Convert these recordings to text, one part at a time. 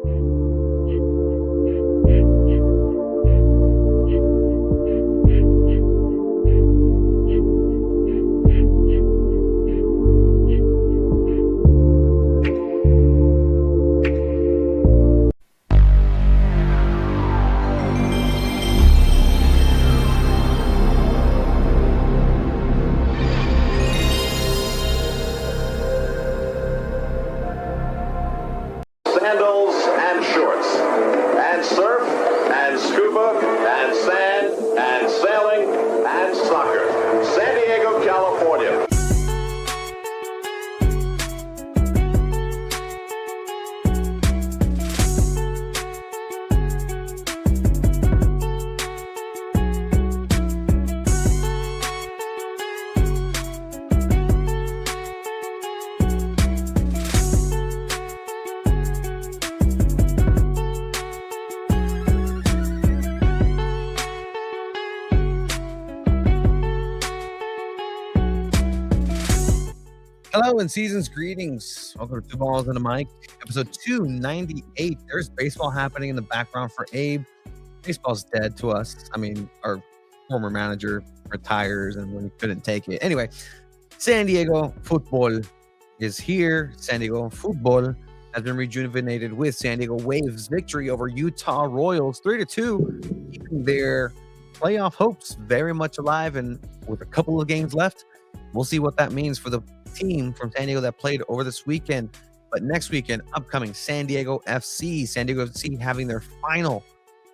Sandals and shorts, and surf, and scuba, and sand, and sailing, and soccer. San Diego, California. Hello and season's greetings. Welcome to Two Balls and a Mic, episode 298. There's baseball happening in the background for Abe. Baseball's dead to us. I mean, our former manager retires and we couldn't take it. Anyway, SanDiego.Futbol is here. SanDiego.Futbol has been rejuvenated with San Diego Wave's victory over Utah Royals 3-2, keeping their playoff hopes very much alive. And with a couple of games left, we'll see what that means for the team from San Diego that played over this weekend. But next weekend, upcoming San Diego FC. San Diego FC having their final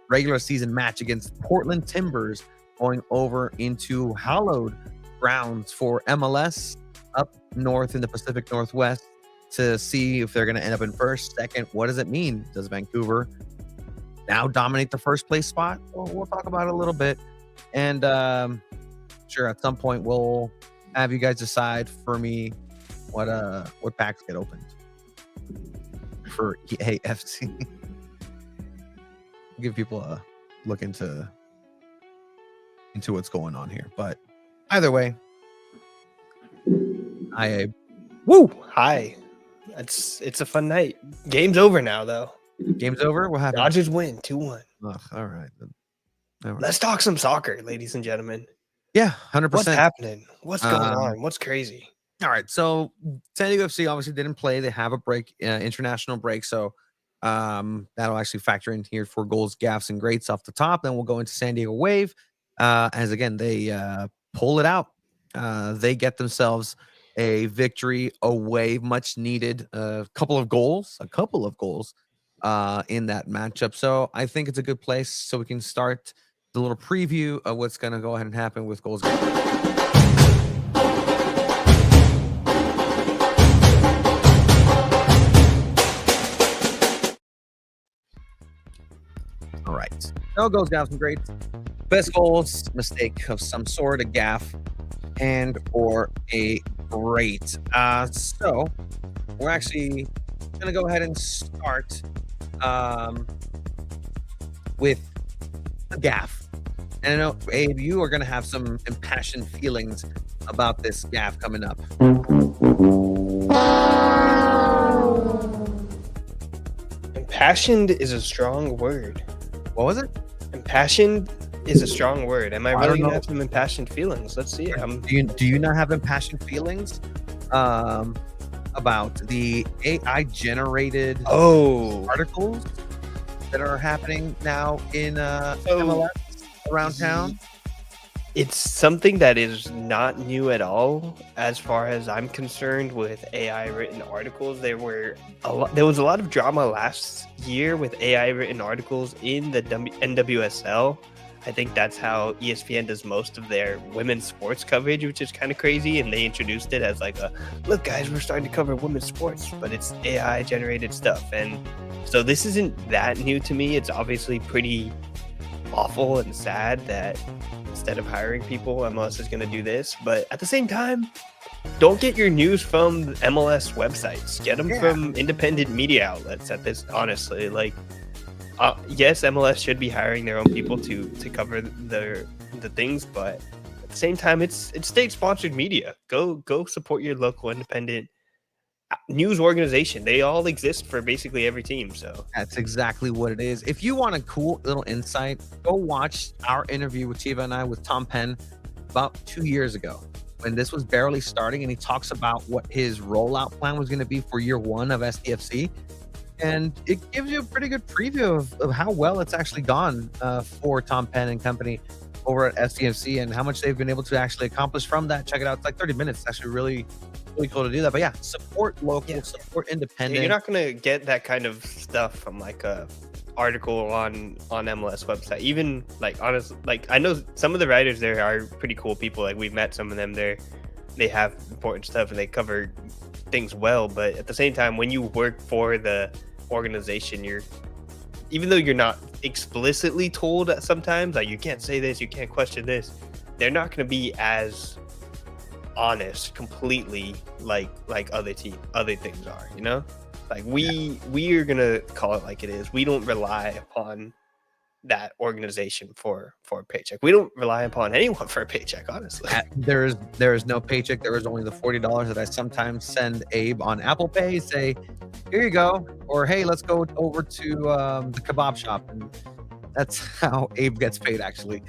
regular season match against Portland Timbers, going over into hallowed grounds for MLS up north in the Pacific Northwest to see if they're going to end up in first, second. What does it mean? Does Vancouver now dominate the first place spot? Well, we'll talk about it a little bit. And sure, at some point we'll have you guys decide for me what packs get opened for EAFC. Give people a look into what's going on here. But either way, Abe. Woo! Hi. It's a fun night. Game's over now, though. Game's over? What happened? Dodgers win 2-1. All right. Let's talk some soccer, ladies and gentlemen. Yeah, 100%. What's happening? What's going on? What's crazy? All right, so San Diego FC obviously didn't play. They have a break, international break, so that'll actually factor in here for goals, gaffes, and greats off the top. Then we'll go into San Diego Wave, as again they pull it out. They get themselves a victory away, much needed. A couple of goals in that matchup. So I think it's a good place so we can start the little preview of what's going to go ahead and happen with goals. All right. No goals, gaffes, and greats. Best goals, mistake of some sort, a gaff, and or a great. So we're actually going to go ahead and start with a gaff. And I know, Abe, you are going to have some impassioned feelings about this gaff coming up. Impassioned is a strong word. What was it? Impassioned is a strong word. Am I really going to have some impassioned feelings? Let's see. Do you not have impassioned feelings about the AI-generated articles that are happening now in MLS around town? It's something that is not new at all, as far as I'm concerned. With AI written articles, there was a lot of drama last year with AI written articles in the NWSL. I think that's how ESPN does most of their women's sports coverage, which is kind of crazy. And they introduced it as like look, guys, we're starting to cover women's sports, but it's AI generated stuff. And so this isn't that new to me. It's obviously pretty awful and sad that instead of hiring people, MLS is going to do this. But at the same time, don't get your news from MLS websites. Get them from independent media outlets at this, honestly. Like, yes, MLS should be hiring their own people to cover the things, but at the same time, it's state-sponsored media. Go support your local independent news organization. They all exist for basically every team. So that's exactly what it is. If you want a cool little insight, go watch our interview with Chiva and I with Tom Penn about 2 years ago when this was barely starting, and he talks about what his rollout plan was going to be for year one of SDFC. And it gives you a pretty good preview of how well it's actually gone for Tom Penn and company over at SDFC and how much they've been able to actually accomplish from that. Check it out. It's like 30 minutes. It's actually really cool to do that. But yeah, support local, support independent. You're not going to get that kind of stuff from like a article on MLS website. Even like, honestly, like I know some of the writers there are pretty cool people. Like we've met some of them there. They have important stuff and they cover things well. But at the same time, when you work for the organization, even though you're not explicitly told sometimes, like you can't say this, you can't question this, they're not going to be as honest completely like other things are, you know? Like we are going to call it like it is. We don't rely upon that organization for a paycheck. We don't rely upon anyone for a paycheck, honestly. There is no paycheck. There is only the $40 that I sometimes send Abe on Apple Pay, say, here you go, or hey, let's go over to the kebab shop. And that's how Abe gets paid, actually.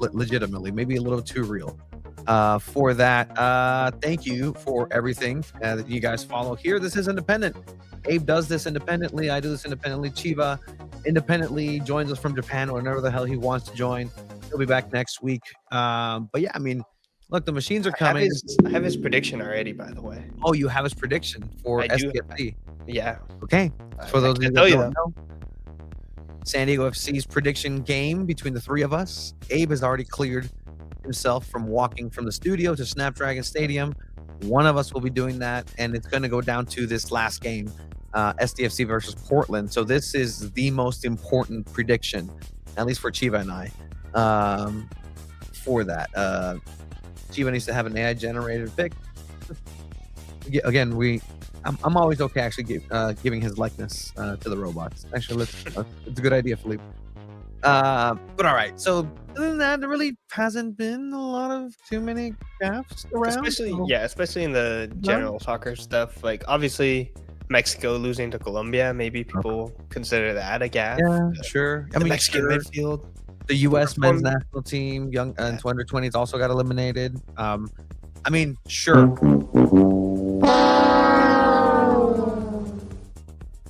Legitimately, maybe a little too real. For that, thank you for everything that you guys follow here. This is independent. Abe does this independently. I do this independently. Chiva independently joins us from Japan or whenever the hell he wants to join. He'll be back next week. But yeah, I mean, look, the machines are coming. I have his prediction already, by the way. Oh, you have his prediction for SDFC? Yeah. Okay. For those of you that don't know, SanDiego FC's prediction game between the three of us. Abe has already cleared himself from walking from the studio to Snapdragon Stadium. One of us will be doing that, and it's going to go down to this last game, SDFC versus Portland. So this is the most important prediction, at least for Chiva and I, for that. Chiva needs to have an AI-generated pick. Again, I'm always okay actually giving his likeness to the robots. Actually, it's a good idea, Philippe. But all right, so other than that, there really hasn't been a lot of too many gaffes around. Especially in the general soccer stuff. Like obviously Mexico losing to Colombia, maybe people consider that a gaff. Yeah, sure. I mean, Mexican midfield. The U.S. men's national team, young and under 20s, also got eliminated. I mean, sure.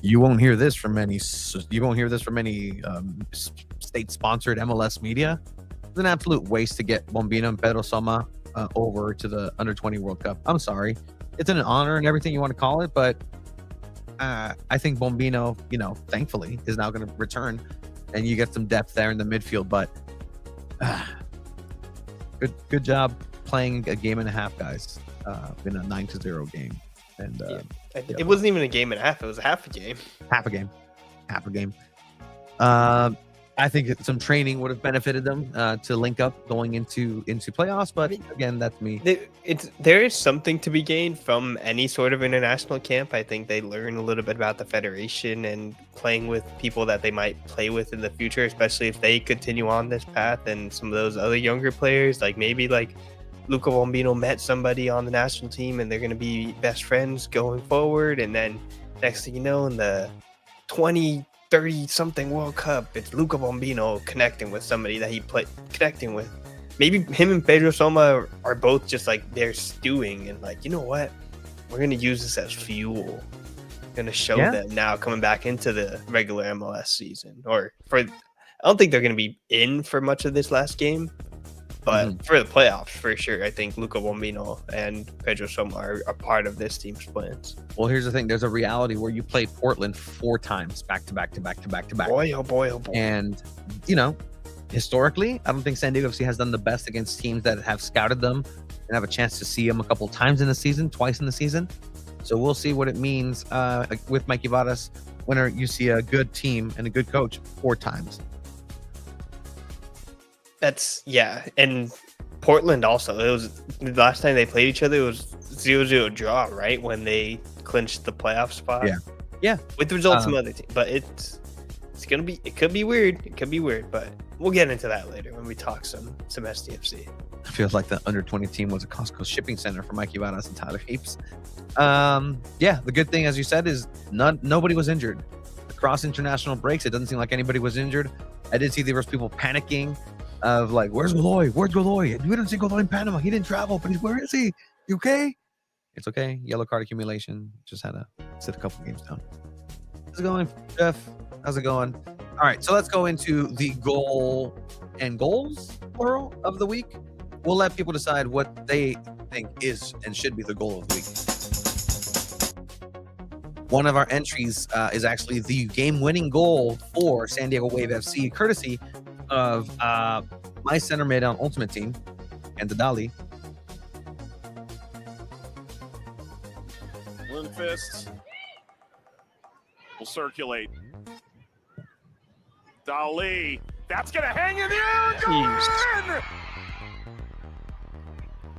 You won't hear this from any. You won't hear this from any state-sponsored MLS media. It's an absolute waste to get Bombino and Pedro Soma over to the under 20 World Cup. I'm sorry, it's an honor and everything you want to call it, but I think Bombino, thankfully, is now going to return, and you get some depth there in the midfield. But good job playing a game and a half, guys, in a 9-0 game. And it wasn't even a game and a half. It was half a game. Half a game. I think some training would have benefited them to link up going into playoffs. But again, that's me. There is something to be gained from any sort of international camp. I think they learn a little bit about the federation and playing with people that they might play with in the future, especially if they continue on this path. And some of those other younger players, like maybe like Luca Bombino met somebody on the national team and they're going to be best friends going forward. And then next thing you know, in the 30 something World Cup, it's Luca Bombino connecting with somebody that he connecting with. Maybe him and Pedro Soma are both just like they're stewing and like, you know what? We're going to use this as fuel. Going to show them now coming back into the regular MLS season. I don't think they're going to be in for much of this last game. But for the playoffs, for sure, I think Luca Bombino and Pedro Soma are a part of this team's plans. Well, here's the thing. There's a reality where you play Portland 4 times back to back. Boy, oh boy, oh boy. And, historically, I don't think SanDiego FC has done the best against teams that have scouted them and have a chance to see them a couple times in the season, twice in the season. So we'll see what it means with Mikey Varas when you see a good team and a good coach 4 times. And Portland also. It was the last time they played each other. It was 0-0 draw, right, when they clinched the playoff spot. Yeah. With the results from other teams, but it's gonna be. It could be weird. But we'll get into that later when we talk some SDFC. feels like the under 20 team was a Costco shipping center for Mikey Varas and Tyler Heaps. Yeah, the good thing, as you said, is nobody was injured. Across international breaks, it doesn't seem like anybody was injured. I did see there was people panicking of like, where's Godoy? Where's Godoy? We didn't see Godoy in Panama. He didn't travel, but where is he? You okay? It's okay. Yellow card accumulation. Just had to sit a couple games down. How's it going, Jeff? How's it going? All right, so let's go into the goal and goals, plural, of the week. We'll let people decide what they think is and should be the goal of the week. One of our entries is actually the game-winning goal for San Diego Wave FC, courtesy of my center mid on Ultimate Team, and the Dali. Lindfist will circulate. Dali, that's gonna hang in the air and go in!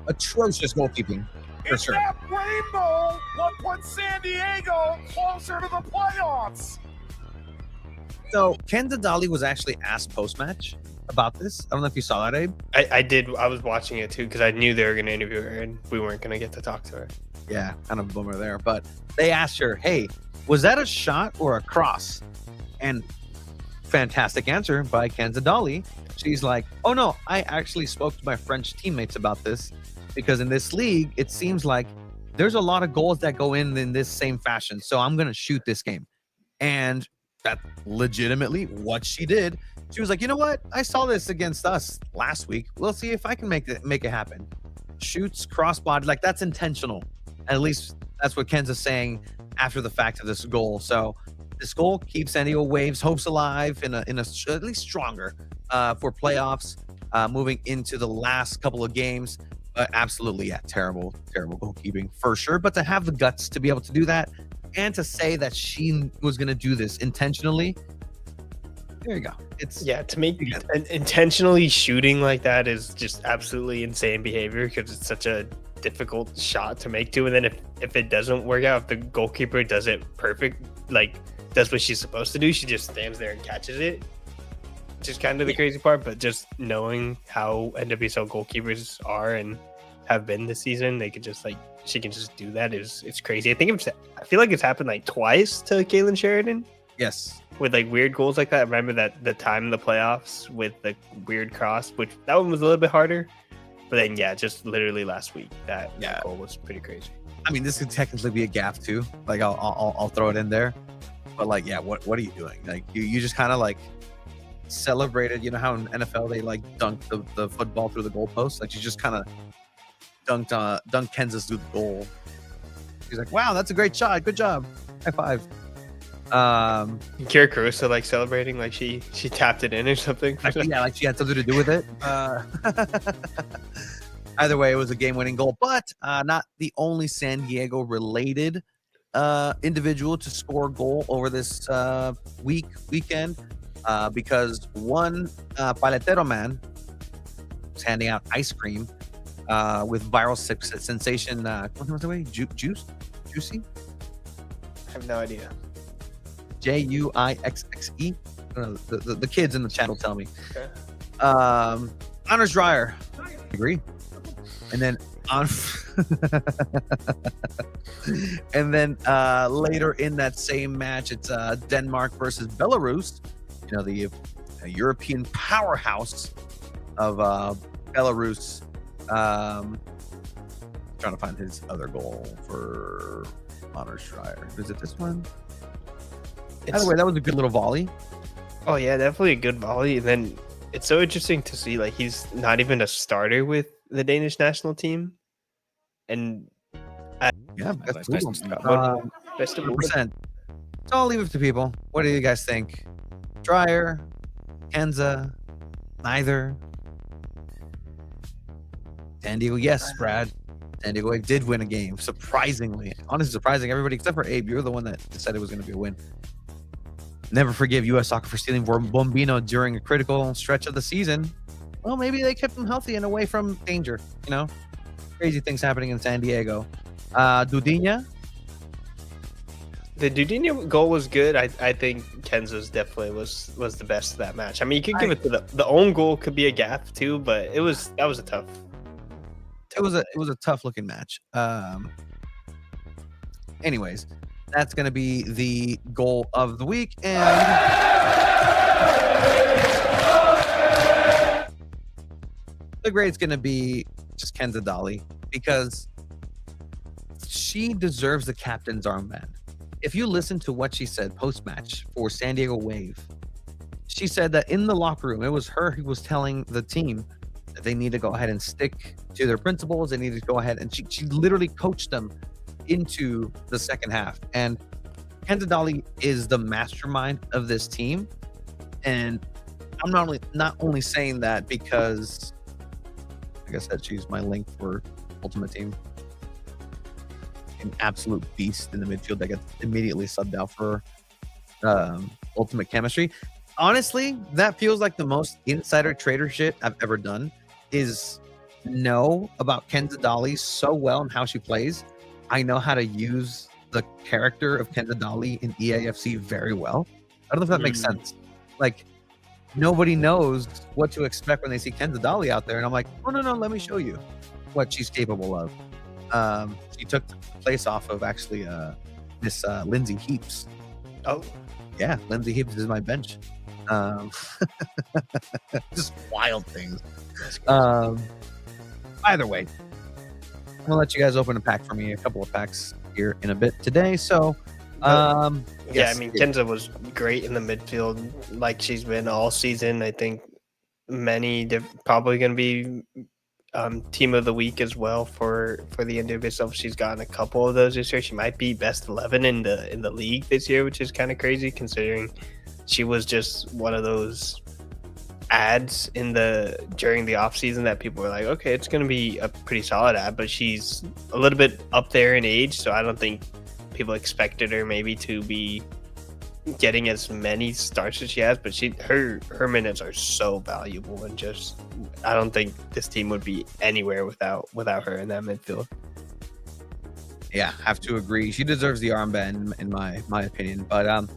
Atrocious goalkeeping, for It's sure. that rainbow what put San Diego closer to the playoffs. So Ken Dali was actually asked post-match about this. I don't know if you saw that, Abe. I did. I was watching it too because I knew they were going to interview her and we weren't going to get to talk to her. Yeah, kind of a bummer there. But they asked her, hey, was that a shot or a cross? And fantastic answer by Ken Dali. She's like, oh no, I actually spoke to my French teammates about this because in this league, it seems like there's a lot of goals that go in this same fashion. So I'm going to shoot this game. And that's legitimately what she did. She was like, you know what? I saw this against us last week. We'll see if I can make it happen. Shoots, crossbody, like that's intentional. At least that's what Ken's saying after the fact of this goal. So this goal keeps San Diego Waves hopes alive in a at least stronger for playoffs moving into the last couple of games. Absolutely, yeah, terrible goalkeeping for sure. But to have the guts to be able to do that and to say that she was going to do this intentionally, there you go. It's to make intentionally shooting like that is just absolutely insane behavior because it's such a difficult shot to make too. And then if it doesn't work out, if the goalkeeper does it perfect, like does what she's supposed to do, she just stands there and catches it. Which is kind of the crazy part, but just knowing how NWSL goalkeepers are and have been this season, they could just she can just do that. It's crazy. I feel like it's happened like twice to Kaylin Sheridan. Yes. With like weird goals like that. I remember that the time in the playoffs with the weird cross, which that one was a little bit harder. But then just literally last week that goal was pretty crazy. I mean, this could technically be a gaff too. Like I'll throw it in there. But like, what are you doing? Like you just kind of like celebrated, you know how in NFL they like dunk the football through the goalpost? Like you just kind of dunked Kansas through the goal. He's like, wow, that's a great shot. Good job. High five. Kira Caruso like celebrating like she tapped it in or something. Yeah, like she had something to do with it. Either way, it was a game-winning goal, but not the only San Diego related individual to score a goal over this weekend, because one paletero man was handing out ice cream with viral sensation. What's the way? Juicy? I have no idea. Juixxe. The kids in the chat will tell me. Okay. Honors Dreyer. Agree. And then and then later in that same match, it's Denmark versus Belarus. You know, the European powerhouse of Belarus. Trying to find his other goal for Honors Dreyer. Is it this one? By the way, that was a good little volley. Oh yeah, definitely a good volley. And then it's so interesting to see like he's not even a starter with the Danish national team. And best of 100%. So I'll leave it to people. What do you guys think? Dreyer, Kenza, neither. San Diego, yes, Brad. San Diego did win a game, surprisingly. Honestly, surprising everybody except for Abe. You're the one that decided it was going to be a win. Never forgive U.S. Soccer for stealing Bombino during a critical stretch of the season. Well, maybe they kept him healthy and away from danger. You know, crazy things happening in San Diego. Dudinha. The Dudinha goal was good. I think Kenza's definitely was the best of that match. I mean, you could give it to the own goal could be a gaff too, but that was a tough it was a tough looking match. Anyways, that's going to be the goal of the week, and the grade's going to be just Kenza Dolly, because she deserves the captain's armband. If you listen to what she said post-match for San Diego Wave, she said that in the locker room, it was her who was telling the team that they need to go ahead and stick to their principles. They need to go ahead, and she literally coached them into the second half. And Kenza Dolly is the mastermind of this team. And I'm not only saying that because, like I said, she's my link for Ultimate Team. An absolute beast in the midfield that gets immediately subbed out for Ultimate Chemistry. Honestly, that feels like the most insider trader shit I've ever done, is know about Kenza Dolly so well and how she plays. I know how to use the character of Kenza Dolly in EAFC very well. I don't know if that makes sense. Like, nobody knows what to expect when they see Kenza Dolly out there. And I'm like, oh, no, let me show you what she's capable of. She took the place off of actually this Lindsay Heaps. Oh, yeah, Lindsay Heaps is my bench. Just wild things. Either way, I'm gonna let you guys open a pack for me. A couple of packs here in a bit today. So, yeah, yes, I mean, Kenza was great in the midfield, like she's been all season. I think probably going to be team of the week as well for the NWSL. She's gotten a couple of those this year. She might be best 11 in the league this year, which is kind of crazy considering she was just one of those ads during the off season that people were like, okay, it's going to be a pretty solid ad, but she's a little bit up there in age, so I don't think people expected her maybe to be getting as many starts as she has. But her minutes are so valuable, and just I don't think this team would be anywhere without her in that midfield. Yeah, have to agree. She deserves the armband in my opinion. But all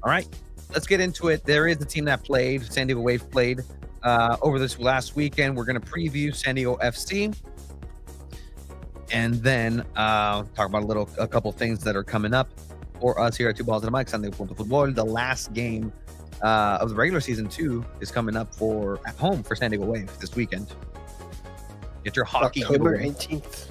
right, let's get into it. There is a team that played. San Diego Wave played over this last weekend. We're going to preview San Diego FC, and then talk about a couple things that are coming up for us here at Two Balls and a Mic, SanDiego.Futbol. The last game of the regular season 2 is coming up at home for San Diego Wave this weekend. Get your hockey October 18th.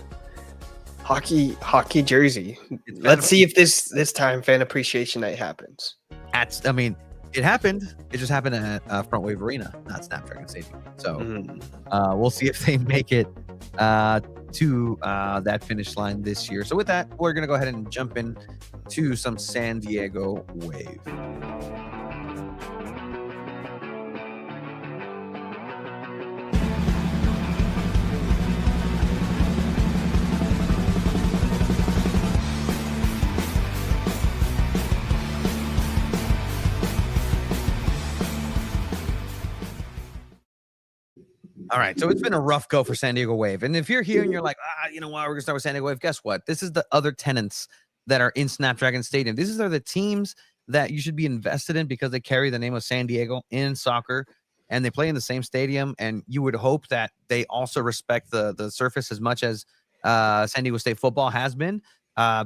Hockey jersey. Let's see if this time Fan Appreciation Night happens. It happened. It just happened at Front Wave Arena, not Snapdragon Stadium. So we'll see if they make it to that finish line this year. So with that, we're going to go ahead and jump in to some San Diego Wave. All right, so it's been a rough go for San Diego Wave. And if you're here and you're like, you know what, we're going to start with San Diego Wave, guess what? This is the other tenants that are in Snapdragon Stadium. These are the teams that you should be invested in because they carry the name of San Diego in soccer, and they play in the same stadium. And you would hope that they also respect the surface as much as San Diego State football has been,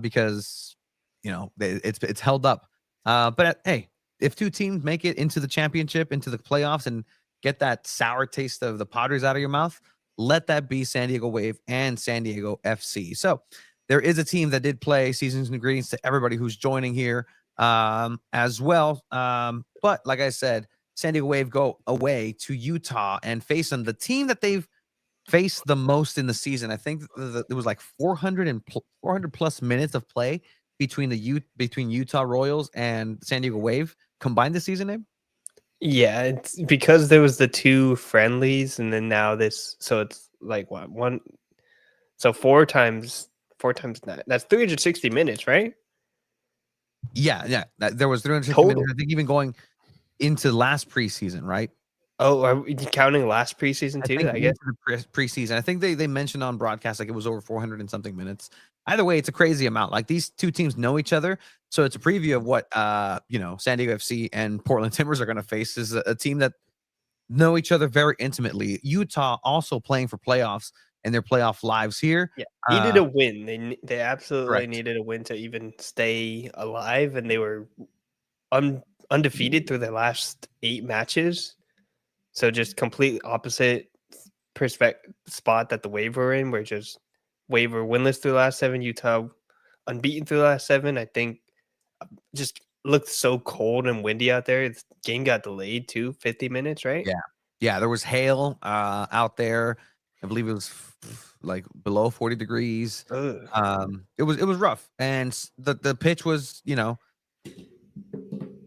because, you know, it's held up. But hey, if two teams make it into the championship, into the playoffs, and get that sour taste of the Padres out of your mouth, let that be San Diego Wave and San Diego FC. So there is a team that did play. Seasons and greetings to everybody who's joining here as well. But like I said, San Diego Wave go away to Utah and face them. The team that they've faced the most in the season. I think there was like 400 plus minutes of play between Utah Royals and San Diego Wave combined this season, Abe? Yeah, it's because there was the 2 friendlies, and then now this, so it's like what, one, so 4 times 9. That's 360 minutes, right? Yeah. There was 360 Total. minutes. I think even going into last preseason, right? Oh, are we counting last preseason too? I guess preseason. I think they mentioned on broadcast like it was over 400 and something minutes. Either way, it's a crazy amount. Like, these two teams know each other, so it's a preview of what San Diego FC and Portland Timbers are going to face. Is a team that know each other very intimately. Utah also playing for playoffs in their playoff lives here. Yeah, needed a win. They absolutely Correct. needed a win to even stay alive, and they were undefeated through their last 8 matches. So just complete opposite spot that the Wave were in, where just Wave were winless through the last 7, Utah unbeaten through the last 7. I think just looked so cold and windy out there. The game got delayed too, 50 minutes, right? Yeah. Yeah, there was hail out there. I believe it was like below 40 degrees. Ugh. It was rough. And the pitch was,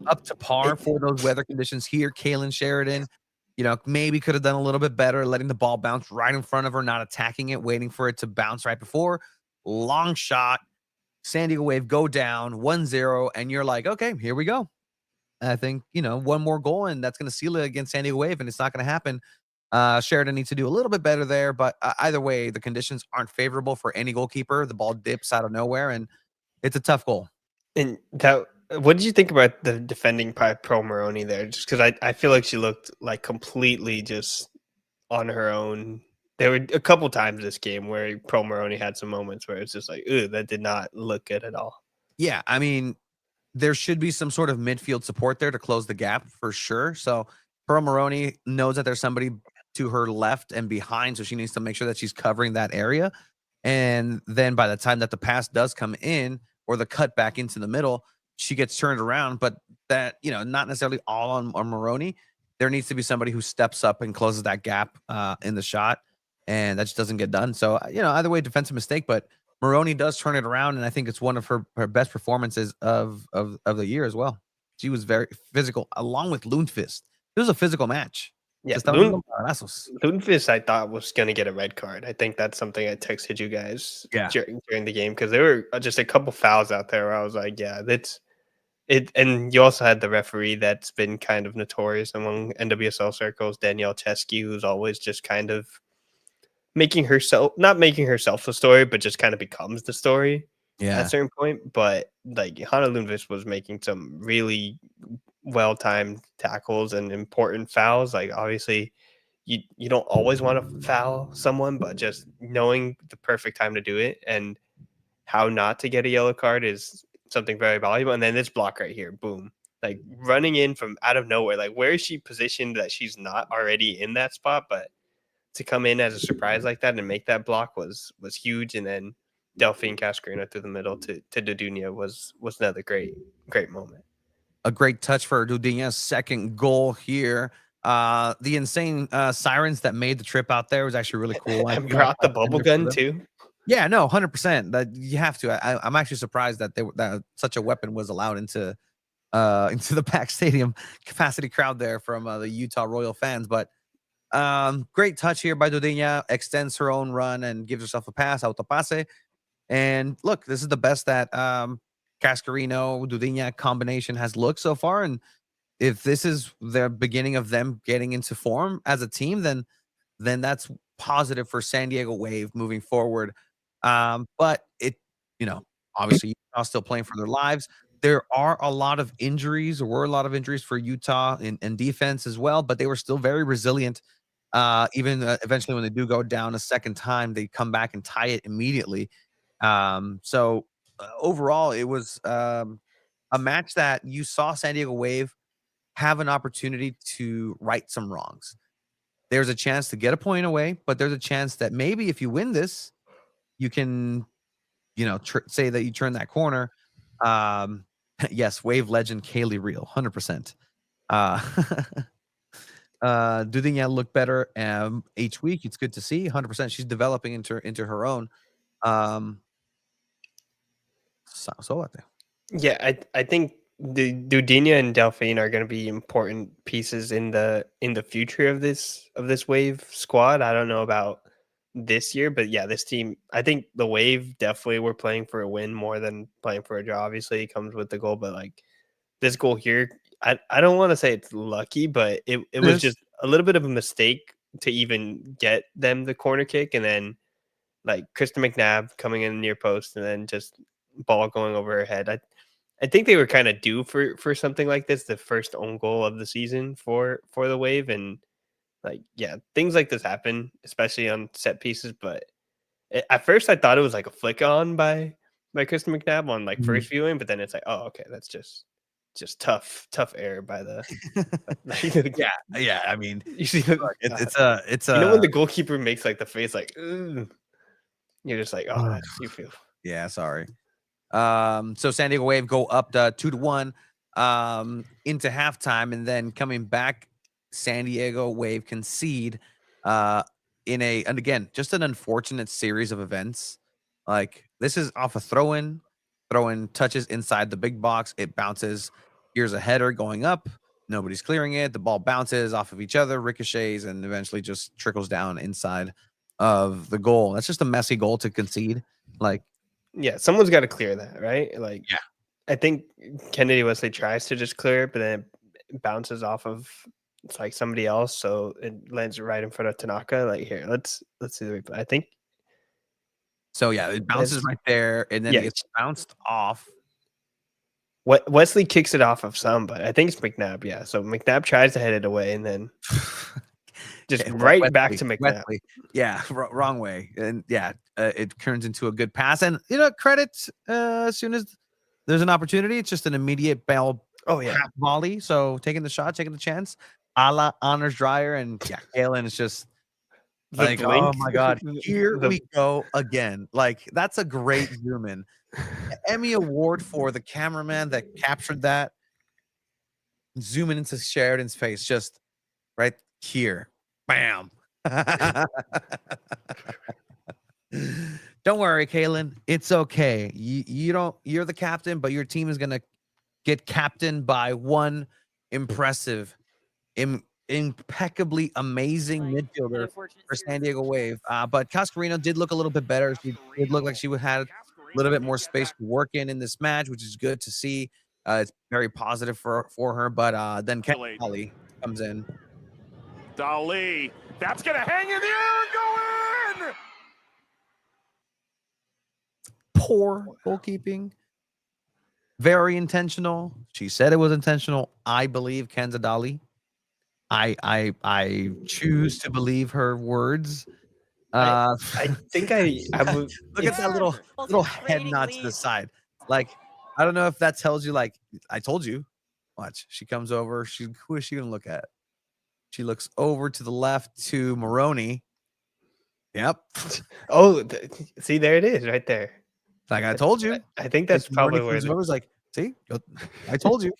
up to par for those weather conditions here. Kaylin Sheridan, maybe could have done a little bit better, letting the ball bounce right in front of her, not attacking it, waiting for it to bounce right before. Long shot. San Diego Wave go down 1-0, and you're like, okay, here we go. I think, one more goal, and that's going to seal it against San Diego Wave, and it's not going to happen. Sheridan needs to do a little bit better there, but either way, the conditions aren't favorable for any goalkeeper. The ball dips out of nowhere, and it's a tough goal. And what did you think about the defending by Pro Maroney there? Just because I feel like she looked like completely just on her own. There were a couple times this game where Pro Maroney had some moments where it's just like, ooh, that did not look good at all. Yeah, I mean, there should be some sort of midfield support there to close the gap for sure. So Pearl Maroney knows that there's somebody to her left and behind, so she needs to make sure that she's covering that area. And then by the time that the pass does come in or the cut back into the middle, she gets turned around. But that, not necessarily all on Maroney. There needs to be somebody who steps up and closes that gap in the shot. And that just doesn't get done. So, either way, defensive mistake, but Maroney does turn it around, and I think it's one of her best performances of the year as well. She was very physical, along with Lundqvist. It was a physical match. Yeah, Lundqvist, I thought was going to get a red card. I think that's something I texted you guys during the game, because there were just a couple fouls out there where I was like, yeah, that's it. And you also had the referee that's been kind of notorious among NWSL circles, Danielle Chesky, who's always just kind of not making herself the story, but just kind of becomes the story at a certain point. But like Hannah Lundqvist was making some really well-timed tackles and important fouls. Like obviously you don't always want to foul someone, but just knowing the perfect time to do it and how not to get a yellow card is something very valuable. And then this block right here, boom, like running in from out of nowhere. Like where is she positioned that she's not already in that spot? But to come in as a surprise like that and make that block was huge. And then Delphine Cascarino through the middle to Dudunya was another great moment. A great touch for Dudinya's second goal here. The insane sirens that made the trip out there was actually really cool. And brought the bubble gun too. Yeah, no, 100%. That you have to. I'm actually surprised that such a weapon was allowed into the packed stadium capacity crowd there from the Utah Royal fans. But great touch here by Dudinya, extends her own run and gives herself a pass, autopase. And look, this is the best that Cascarino Dudinya combination has looked so far. And if this is the beginning of them getting into form as a team, then that's positive for San Diego Wave moving forward. But it, obviously Utah still playing for their lives. There were a lot of injuries for Utah in defense as well, but they were still very resilient. Even eventually when they do go down a second time, they come back and tie it immediately. So overall, it was a match that you saw San Diego Wave have an opportunity to right some wrongs. There's a chance to get a point away, but there's a chance that maybe if you win this, you can, say that you turn that corner. Yes, Wave legend Kaylee Real, 100%. Dudinya look better each week. It's good to see. 100%. She's developing into her own. So what? Yeah, I think the Dudinya and Delphine are going to be important pieces in the future of this Wave squad. I don't know about this year, but yeah, this team, I think the Wave definitely were playing for a win more than playing for a draw. Obviously, it comes with the goal, but like this goal here, I don't want to say it's lucky, but it was just a little bit of a mistake to even get them the corner kick, and then like Krista McNabb coming in near post, and then just ball going over her head. I think they were kind of due for something like this, the first own goal of the season for the Wave, and Like, yeah, things like this happen, especially on set pieces. But at first, I thought it was like a flick on by Kristen McNabb on like first viewing, but then it's like, oh, okay, that's just tough air by the. Yeah. I mean, you see, the, it's you know when a the goalkeeper makes like the face, like, ugh, you're just like, oh, that's you feel. yeah. Sorry. So San Diego Wave go up to 2-1 into halftime, and then coming back, San Diego Wave concede and again, just an unfortunate series of events. Like this is off a throw-in touches inside the big box, it bounces. Here's a header going up, nobody's clearing it, the ball bounces off of each other, ricochets, and eventually just trickles down inside of the goal. That's just a messy goal to concede. Like, yeah, someone's got to clear that, right? Like, yeah. I think Kennedy Wesley tries to just clear it, but then it bounces off of it's like somebody else, so it lands right in front of Tanaka. Like, here, let's see the replay. I think So yeah, it bounces right there, and then it gets bounced off. Wesley kicks it off of some, but I think it's McNabb. Yeah, so McNabb tries to head it away, and then just right back to McNabb. Wesley. Yeah, wrong way, and yeah, it turns into a good pass. And credit as soon as there's an opportunity, it's just an immediate ball. Oh yeah, volley. So taking the shot, taking the chance. A la honors Dreyer, and yeah, Kalen is just. Like, oh my God, here we go again. Like, that's a great zoom in. Emmy Award for the cameraman that captured that. Zooming into Sheridan's face, just right here. Bam. Don't worry, Kalen. It's okay. You're the captain, but your team is gonna get captained by one impressive, impeccably amazing midfielder for San Diego Wave. But Cascarino did look a little bit better. She did look like she had a little bit more space to work in this match, which is good to see. It's very positive for her. But then Dali comes in. Dali, that's gonna hang in the air and go in. Poor goalkeeping. Very intentional. She said it was intentional. I believe Kenza Dali. I choose to believe her words. I think I would look at that little head nod to the side. Like, I don't know if that tells you, like, I told you. Watch. She comes over. Who is she gonna look at? She looks over to the left to Maroney. Yep. Oh, see, there it is, right there. Like I told you. I think that's probably where it was. Like, see, I told you.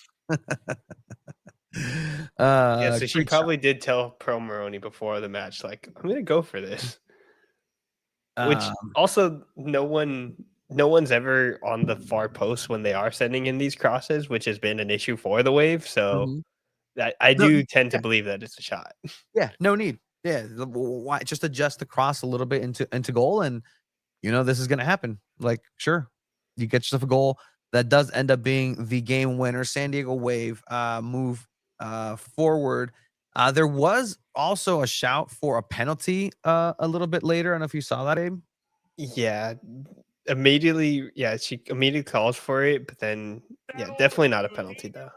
Yeah, so she probably did tell Pro Maroney before the match, like, I'm gonna go for this. Which also no one's ever on the far post when they are sending in these crosses, which has been an issue for the Wave. So I do tend to believe that it's a shot. Yeah, no need. Yeah, why just adjust the cross a little bit into goal, and this is gonna happen. Like, sure, you get yourself a goal that does end up being the game winner. San Diego Wave move forward. There was also a shout for a penalty a little bit later. I don't know if you saw that, Abe. Yeah, immediately. Yeah, she immediately calls for it, but then definitely not a penalty though.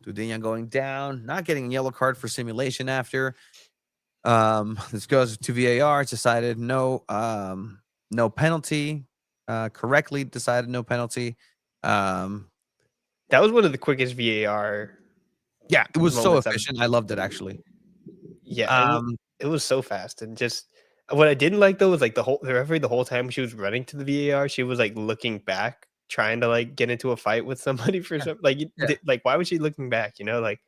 Dudinya going down, not getting a yellow card for simulation after. This goes to VAR. It's decided no penalty. Correctly decided no penalty. That was one of the quickest VAR. Yeah, it was so efficient. I loved it, actually. Yeah, it was so fast. And just what I didn't like though was like the referee the whole time she was running to the VAR, she was like looking back, trying to like get into a fight with somebody for some like why was she looking back? Like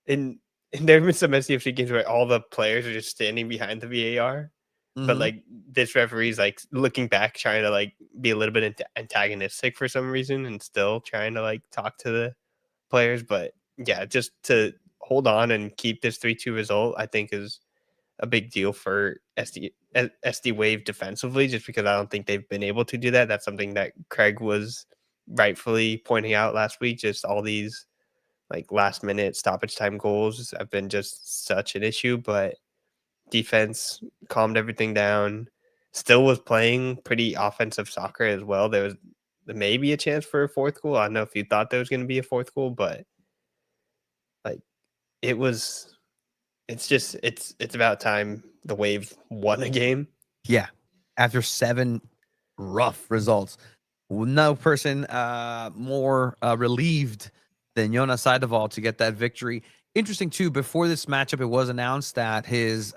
and there have been some SDFC games where all the players are just standing behind the VAR. But like this referee's like looking back, trying to like be a little bit antagonistic for some reason, and still trying to like talk to the players. But yeah, just to hold on and keep this 3-2 result, I think is a big deal for SD Wave defensively, just because I don't think they've been able to do that. That's something that Craig was rightfully pointing out last week. Just all these like last minute stoppage time goals have been just such an issue, but defense calmed everything down, still was playing pretty offensive soccer as well. There was maybe a chance for a fourth goal. I don't know if you thought there was going to be a fourth goal, but like it was it's about time the Wave won a game. Yeah. After 7 rough results, no person more relieved than Jonas Eidevall to get that victory. Interesting too, before this matchup, it was announced that his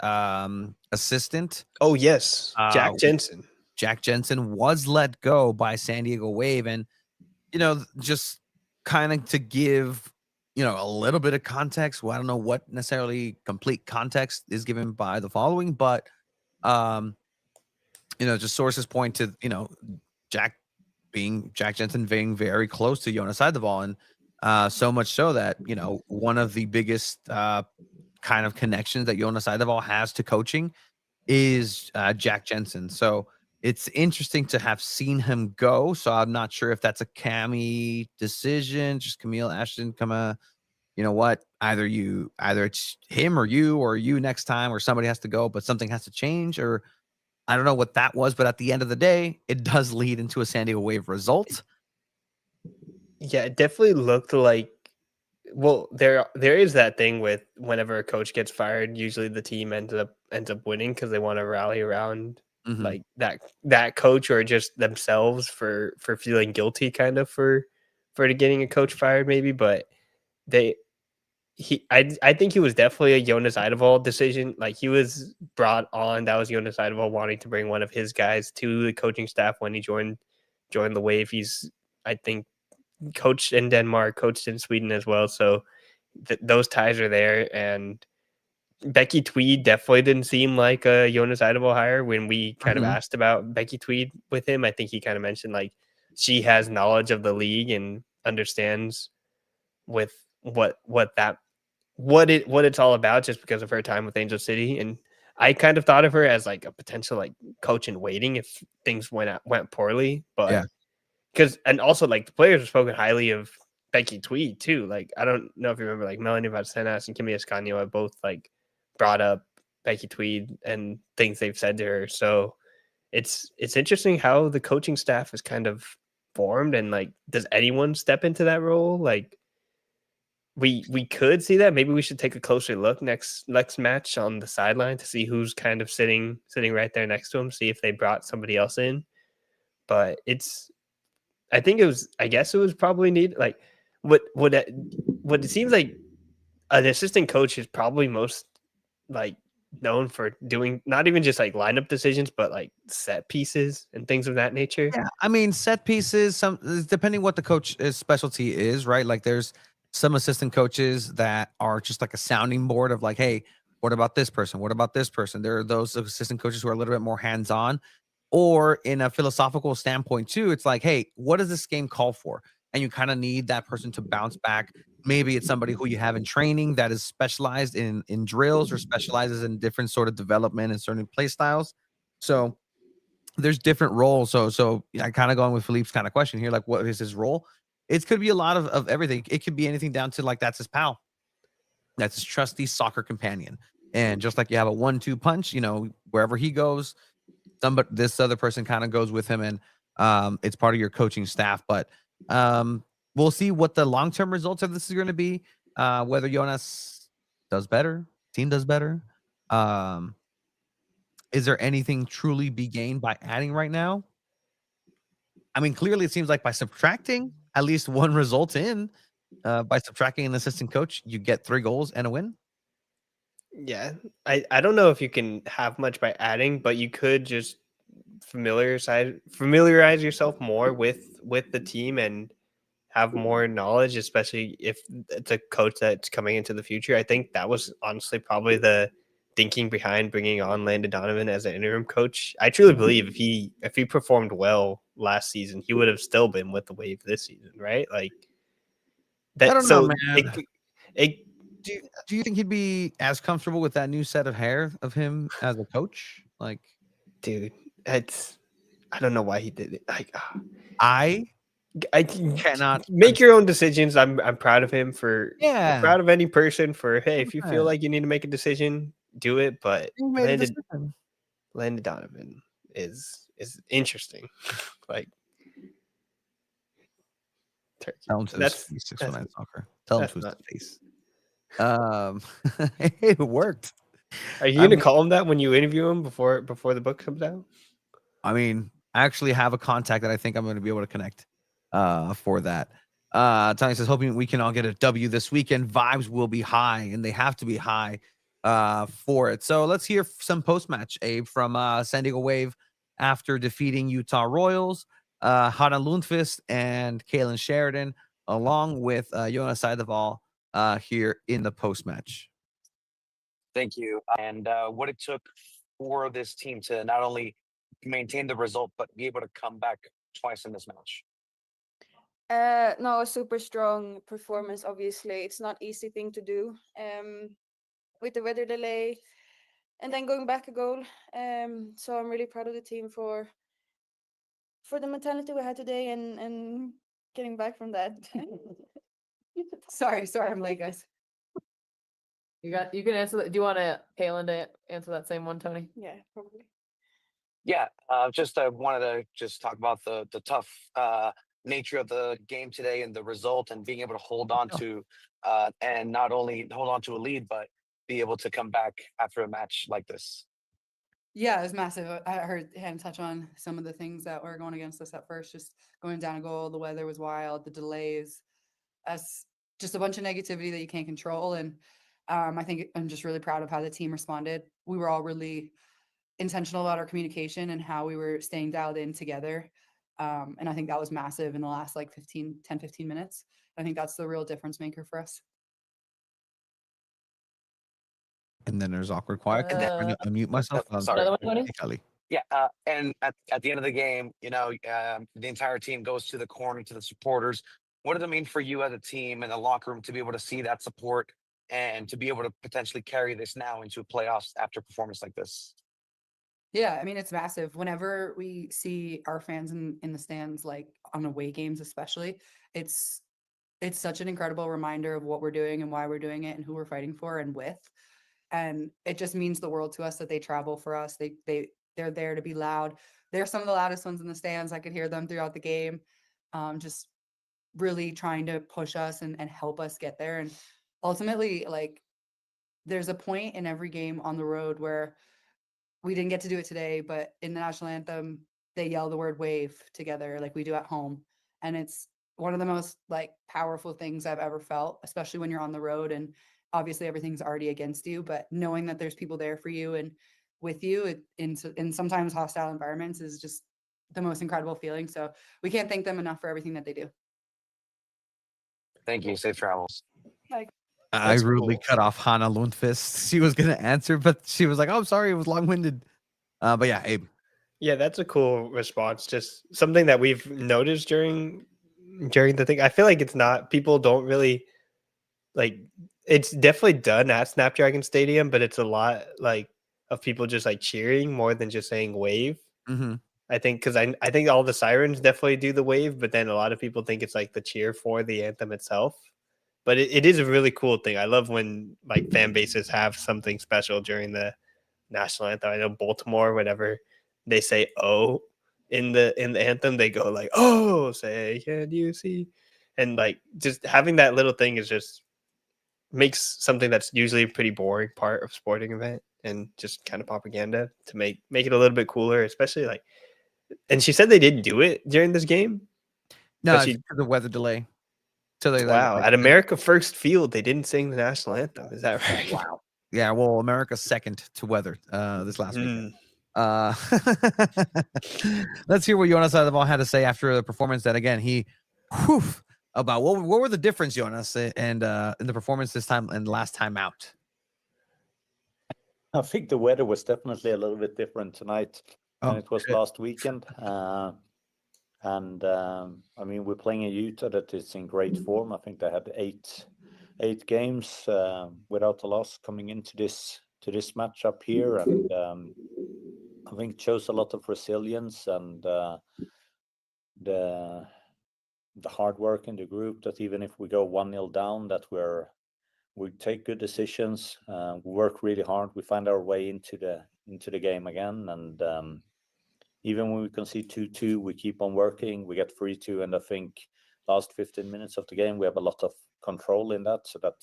assistant, Oh yes, uh, Jack Jensen. Jack Jensen, was let go by San Diego Wave. And, just kind of to give, a little bit of context. Well, I don't know what necessarily complete context is given by the following, but, um, just sources point to, Jack Jack Jensen being very close to Jonas Eidevall. And so much so that, one of the biggest kind of connections that Jonas Eidevall has to coaching is Jack Jensen. So it's interesting to have seen him go. So I'm not sure if that's a Cammy decision, just Camille Ashton come you know what, either it's him or you next time, or somebody has to go, but something has to change, or I don't know what that was. But at the end of the day, it does lead into a San Diego Wave result. Yeah, it definitely looked like. Well, there is that thing with whenever a coach gets fired, usually the team ends up winning because they want to rally around Mhm. like that coach, or just themselves for feeling guilty, kind of for getting a coach fired, maybe. But they I think he was definitely a Jonas Eidevall decision. Like, he was brought on. That was Jonas Eidevall wanting to bring one of his guys to the coaching staff when he joined the Wave. He's, I think, coached in Denmark, coached in Sweden as well. So those ties are there. And Becky Tweed definitely didn't seem like a Jonas Eidevall hire when we kind of Mhm. asked about Becky Tweed with him. I think he kind of mentioned like she has knowledge of the league and understands with what it's all about, just because of her time with Angel City. And I kind of thought of her as like a potential like coach in waiting if things went poorly. But Yeah. and also like the players have spoken highly of Becky Tweed too. Like, I don't know if you remember, like Melanie Valsenas and Kimi Escanio have both like brought up Becky Tweed and things they've said to her. So it's interesting how the coaching staff is kind of formed, and like, does anyone step into that role? Like, we could see that. Maybe we should take a closer look next match on the sideline to see who's kind of sitting right there next to him, see if they brought somebody else in. But I guess it was probably needed. Like, what it seems like an assistant coach is probably most like known for doing, not even just like lineup decisions, but like set pieces and things of that nature. Yeah, I mean, set pieces, depending what the coach's specialty is, right? Like, there's some assistant coaches that are just like a sounding board of like, hey, what about this person? What about this person? There are those assistant coaches who are a little bit more hands-on, or in a philosophical standpoint too. It's like, hey, what does this game call for? And you kind of need that person to bounce back. Maybe it's somebody who you have in training that is specialized in drills, or specializes in different sort of development and certain play styles. So there's different roles. So I kind of going with Philippe's kind of question here, like, what is his role? It could be a lot of everything. It could be anything down to like, that's his pal. That's his trusty soccer companion. And just like you have a 1-2 punch, wherever he goes, this other person kind of goes with him, and it's part of your coaching staff. But we'll see what the long-term results of this is going to be. Whether Jonas does better, team does better. Is there anything truly be gained by adding right now? I mean, clearly it seems like by subtracting at least one result in, by subtracting an assistant coach, you get 3 goals and a win. Yeah, I don't know if you can have much by adding, but you could just familiarize yourself more with the team and have more knowledge, especially if it's a coach that's coming into the future. I think that was honestly probably the thinking behind bringing on Landon Donovan as an interim coach. I truly believe if he performed well last season, he would have still been with the Wave this season, right? Like I that. don't know, So man. it Do you think he'd be as comfortable with that new set of hair of him as a coach? Like, dude, I don't know why he did it. Like, I I cannot make your own decisions. I'm proud of him for. I'm Yeah, proud of any person for, hey, if you feel 100%. like you need to make a decision, do it. But He made a decision. Landon Donovan is interesting. Like, turkey. Tell him to his face, 619 soccer. Tell him That's to his not face. Um, it worked. Are you I gonna mean, call him that when you interview him before the book comes out? I actually have a contact that I think I'm going to be able to connect for that. Tony says, hoping we can all get a W this weekend. Vibes will be high, and they have to be high for it. So let's hear some post-match, Abe, from San Diego Wave after defeating Utah Royals. Hannah Lundqvist and Kaylin Sheridan, along with Jonas Eidevall here in the post-match. Thank you. And what it took for this team to not only maintain the result, but be able to come back twice in this match. No, a super strong performance. Obviously, it's not easy thing to do. With the weather delay, and then going back a goal. So I'm really proud of the team for the mentality we had today and getting back from that. Sorry, I'm late, guys. You can answer that. Do you want Kaylin to answer that same one, Tony? Yeah, probably. Yeah, just wanted to just talk about the tough nature of the game today and the result, and being able to hold on to and not only hold on to a lead, but be able to come back after a match like this. Yeah, it was massive. I heard him touch on some of the things that were going against us at first, just going down a goal. The weather was wild, the delays, as just a bunch of negativity that you can't control. And I think I'm just really proud of how the team responded. We were all really intentional about our communication and how we were staying dialed in together. And I think that was massive in the last like 15 minutes. I think that's the real difference maker for us. And then there's awkward quiet. I'm trying to unmute myself. Sorry. Another one, Tony? Hey, Kelly. Yeah, and at the end of the game, the entire team goes to the corner to the supporters. What does it mean for you as a team in the locker room to be able to see that support and to be able to potentially carry this now into playoffs after a performance like this? Yeah, I mean, it's massive. Whenever we see our fans in the stands, like on away games especially, it's such an incredible reminder of what we're doing and why we're doing it and who we're fighting for and with. And it just means the world to us that they travel for us. They're there to be loud. They're some of the loudest ones in the stands. I could hear them throughout the game, just really trying to push us and help us get there. And ultimately, like, there's a point in every game on the road where we didn't get to do it today, but in the national anthem, they yell the word wave together like we do at home. And it's one of the most like powerful things I've ever felt, especially when you're on the road and obviously everything's already against you, but knowing that there's people there for you and with you in sometimes hostile environments is just the most incredible feeling. So we can't thank them enough for everything that they do. Thank you. Safe travels. I rudely cut off Hannah Lundqvist. She was going to answer, but she was like, "Oh, I'm sorry, it was long-winded." But yeah, Abe. Yeah, that's a cool response. Just something that we've noticed during the thing. I feel like it's not, people don't really like, it's definitely done at Snapdragon Stadium, but it's a lot like of people just like cheering more than just saying wave. Mm-hmm. I think because I think all the sirens definitely do the wave, but then a lot of people think it's like the cheer for the anthem itself. But it is a really cool thing. I love when like fan bases have something special during the national anthem. I know Baltimore, whenever they say "oh" in the anthem, they go like "oh, say can you see," and like just having that little thing is just makes something that's usually a pretty boring part of sporting event and just kind of propaganda to make it a little bit cooler, especially like. And she said they didn't do it during this game. No, But it's because of the weather delay. So wow, at America First Field, they didn't sing the national anthem. Is that right? Wow. Yeah, well, America's second to weather this last weekend. Let's hear what Jonas Eidevall had to say after the performance. That again, about what were the difference, Jonas, and in the performance this time and last time out. I think the weather was definitely a little bit different tonight than it was last weekend. I mean, we're playing a Utah that is in great form. I think they had eight games without a loss coming into this matchup here, and I think it shows a lot of resilience and the hard work in the group. That even if we go 1-0 down, that we take good decisions, we work really hard, we find our way into the game again, and even when we concede 2-2, we keep on working, we get 3-2, and I think last 15 minutes of the game, we have a lot of control in that. So that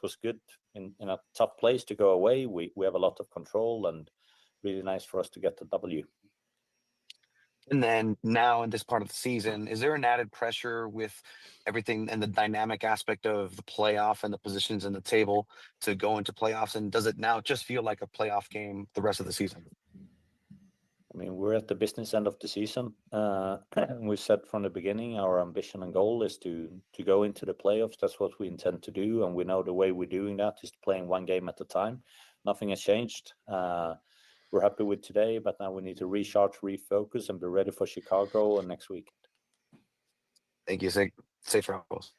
was good in a tough place to go away. We have a lot of control, and really nice for us to get the W. And then now in this part of the season, is there an added pressure with everything and the dynamic aspect of the playoff and the positions in the table to go into playoffs? And does it now just feel like a playoff game the rest of the season? I mean, we're at the business end of the season. We said from the beginning, our ambition and goal is to go into the playoffs. That's what we intend to do. And we know the way we're doing that is playing one game at a time. Nothing has changed. We're happy with today, but now we need to recharge, refocus, and be ready for Chicago and next weekend. Thank you. Safe travels.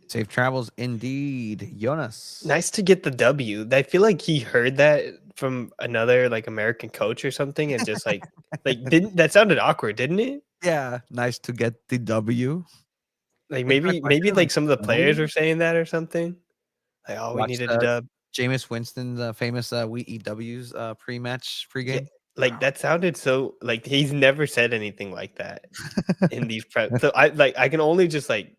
Safe travels indeed, Jonas. Nice to get the W. I feel like he heard that from another like American coach or something, and just like didn't that sounded awkward, didn't it? Yeah, nice to get the W. Like What's that maybe question? like some of the W? players were saying that or something. Like, oh, we Watch needed a dub. Jameis Winston's famous "We Eat W's" pre-match, Yeah, pregame. like that sounded so like he's never said anything like that in these prep. So I can only just like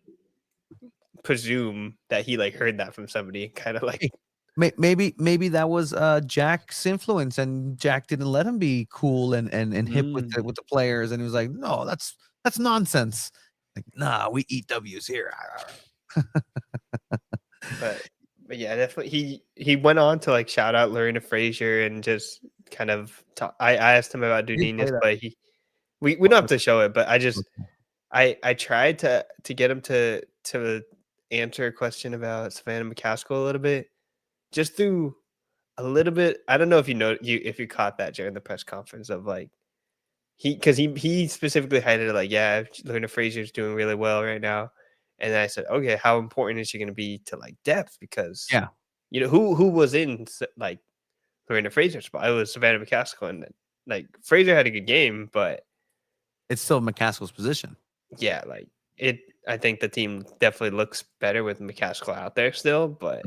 presume that he like heard that from somebody, kind of like Maybe that was Jack's influence, and Jack didn't let him be cool and hip with the players, and he was like, no, that's nonsense. Like, nah, we eat W's here. but yeah, definitely he went on to like shout out Lorena Frazier and just kind of talk. I asked him about Dudinas, but we don't have to show it, but I tried to get him to answer a question about Savannah McCaskill a little bit, just through a little bit. I don't know if if you caught that during the press conference of like he specifically highlighted like, yeah, Lorena Frazier's doing really well right now. And then I said, okay, how important is she going to be to like depth? Because who was in like Lorena Frazier's spot? It was Savannah McCaskill, and like Frazier had a good game, but it's still McCaskill's position. Yeah, like it. I think the team definitely looks better with McCaskill out there still, but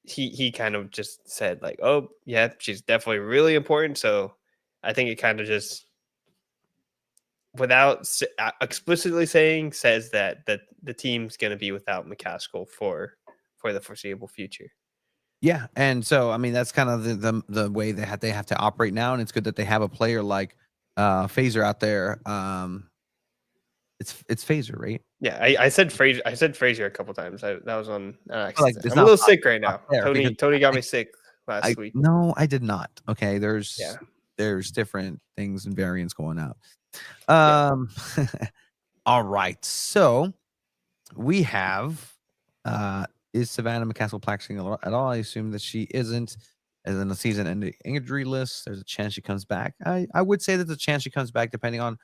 he kind of just said like, oh yeah, she's definitely really important. So I think it kind of just, without explicitly saying, says that the team's going to be without McCaskill for the foreseeable future. Yeah, and so I mean that's kind of the way they have to operate now, and it's good that they have a player like Fraser out there. It's Fraser, right? Yeah, I said Fraser. I said Fraser a couple times. That was on like, I'm a little sick right now. Tony got me sick last week. No, I did not. Okay, there's different things and variants going out. All right, so we have is Savannah McCaskill practicing at all? I assume that she isn't. As in the season-ending injury list, there's a chance she comes back. I would say that the chance she comes back, depending on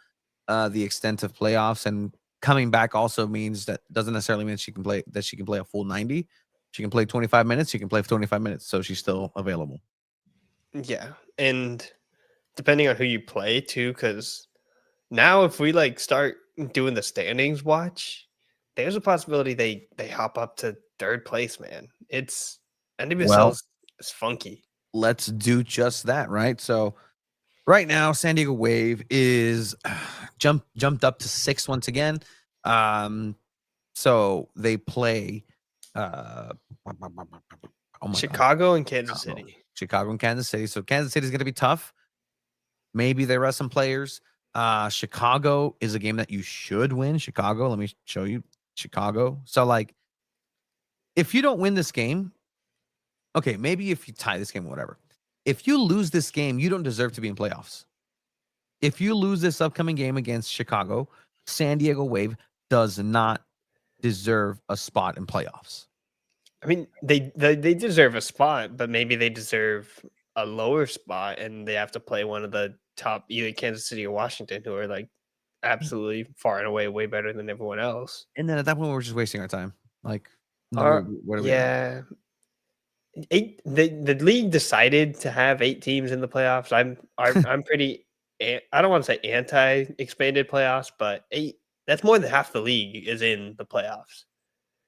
the extent of playoffs, and coming back also means that doesn't necessarily mean she can play a full 90. She can play 25 minutes. She can play for 25 minutes, so she's still available. Yeah, and depending on who you play too, because now if we like start doing the standings watch, there's a possibility they hop up to third place. Man, it's NWSL is funky. Let's do just that, right? So right now, San Diego Wave is jumped up to 6 once again. So they play Chicago and Kansas City. Chicago and Kansas City. So Kansas City is going to be tough. Maybe they rest some players. Chicago is a game that you should win. Chicago, let me show you Chicago. So like, if you don't win this game, okay, maybe if you tie this game, whatever. If you lose this game, you don't deserve to be in playoffs. If you lose this upcoming game against Chicago, San Diego Wave does not deserve a spot in playoffs. I mean, they deserve a spot, but maybe they deserve a lower spot, and they have to play one of the top, either Kansas City or Washington, who are like absolutely far and away way better than everyone else. And then at that point, we're just wasting our time. Like, what are we? The league decided to have 8 teams in the playoffs. I'm pretty. I don't want to say anti-expanded playoffs, but 8. That's more than half the league is in the playoffs.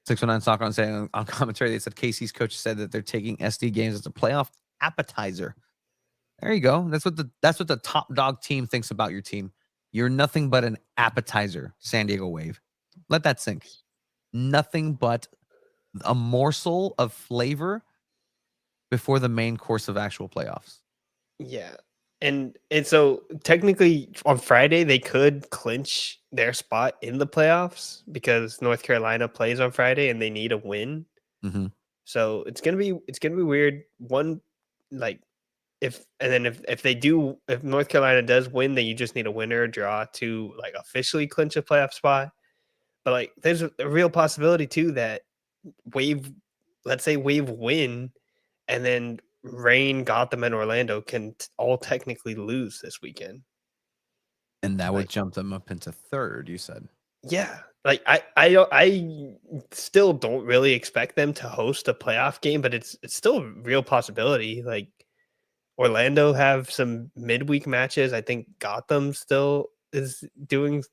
619 Soccer saying on commentary, they said Casey's coach said that they're taking SD games as a playoff appetizer. There you go. That's what the top dog team thinks about your team. You're nothing but an appetizer, San Diego Wave. Let that sink. Nothing but a morsel of flavor before the main course of actual playoffs. Yeah. And so technically on Friday they could clinch their spot in the playoffs because North Carolina plays on Friday and they need a win. Mhm. So it's gonna be weird. One, like if North Carolina does win, then you just need a winner or draw to like officially clinch a playoff spot. But like there's a real possibility too that let's say Wave win, and then Reign, Gotham, and Orlando can all technically lose this weekend. And that would Like- jump them up into third, you said. Yeah, like I still don't really expect them to host a playoff game, but it's still a real possibility. Like Orlando have some midweek matches. I think Gotham still is doing.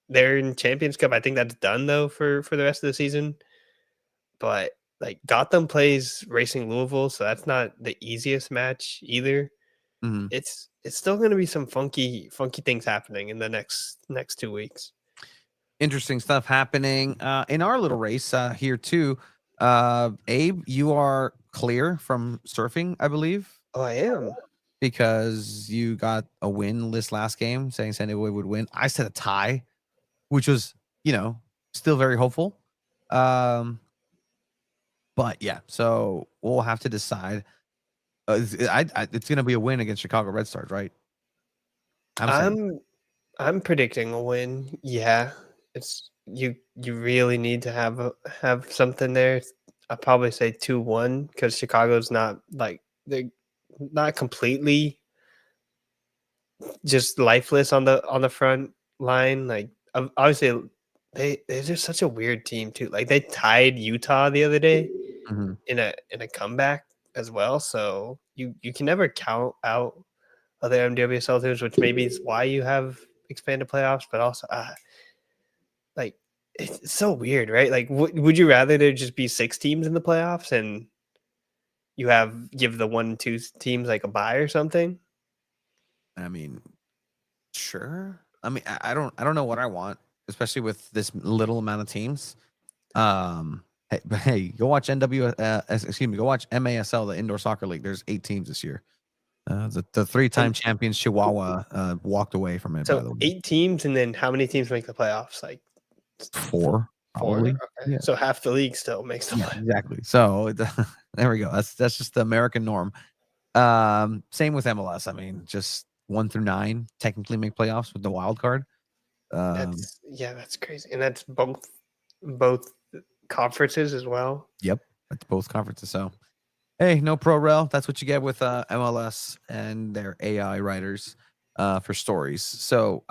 They're in Champions Cup. I think that's done though for the rest of the season. But like Gotham plays Racing Louisville, so that's not the easiest match either. Mhm. It's still going to be some funky things happening in the next 2 weeks. Interesting stuff happening in our little race here too. Abe, you are clear from surfing, I believe, Oh, I am. because you got a win this last game, saying San Diego would win. I said a tie, which was, still very hopeful. But yeah, so we'll have to decide. It's going to be a win against Chicago Red Stars, right? I'm predicting a win. Yeah, it's you really need to have something there. I'll probably say 2-1 because Chicago's not like they're not completely just lifeless on the front line. Like obviously they're just such a weird team too. Like they tied Utah the other day Mhm. in a comeback as well. So you can never count out other NWSL teams, which maybe is why you have expanded playoffs, but also like it's so weird, right? Like would you rather there just be 6 teams in the playoffs and you give the 1 and 2 teams like a bye or something? I mean, sure. I mean, I don't know what I want, especially with this little amount of teams. Hey, go watch go watch MASL, the Indoor Soccer League. There's 8 teams this year. The 3-time champions Chihuahua walked away from it. By the So way, 8 teams, and then how many teams make the playoffs? Like 4, probably. Okay. Yeah. So half the league still makes the playoffs. Exactly. So there we go. That's just the American norm. Same with MLS. I mean, just 1 through 9 technically make playoffs with the wild card. That's crazy, and that's both conferences as well. Yep, that's both conferences. So, hey, no pro rel. That's what you get with MLS and their AI writers for stories. So,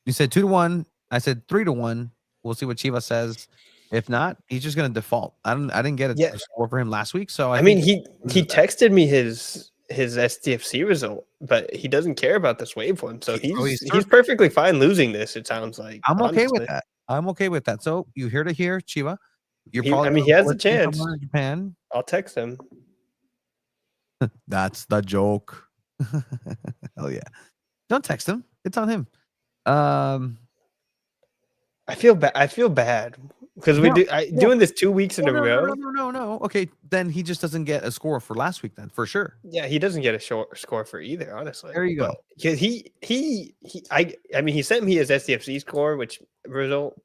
you said 2-1. I said 3-1. We'll see what Chivas says. If not, he's just gonna default. I didn't get a score for him last week, so I mean, he texted me his SDFC result, but he doesn't care about this Wave one. So he's perfectly fine losing this. It sounds like I'm okay with that. I'm okay with that. So you hear to hear, Chiva. He has a chance. Japan. I'll text him. That's the joke. Hell yeah! Don't text him. It's on him. I feel bad because doing this 2 weeks in a row. No. Okay, then he just doesn't get a score for last week. Then for sure. Yeah, he doesn't get a score for either. Honestly, there you go. I mean, he sent me his SDFC score, which result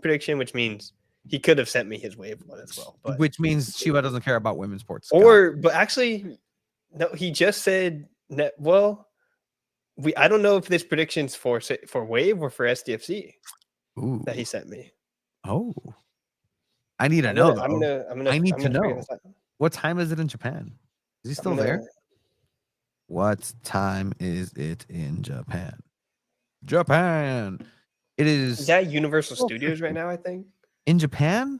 prediction, which means he could have sent me his Wave one as well. But which means Chiva doesn't care about women's sports. But actually, no, he just said that. Well, I don't know if this prediction's for Wave or for SDFC. Ooh. That he sent me. Oh, I need to know. I need to know. What time is it in Japan? Is he still there? What time is it in Japan? Japan. It is. Is that Universal Studios right now? I think in Japan.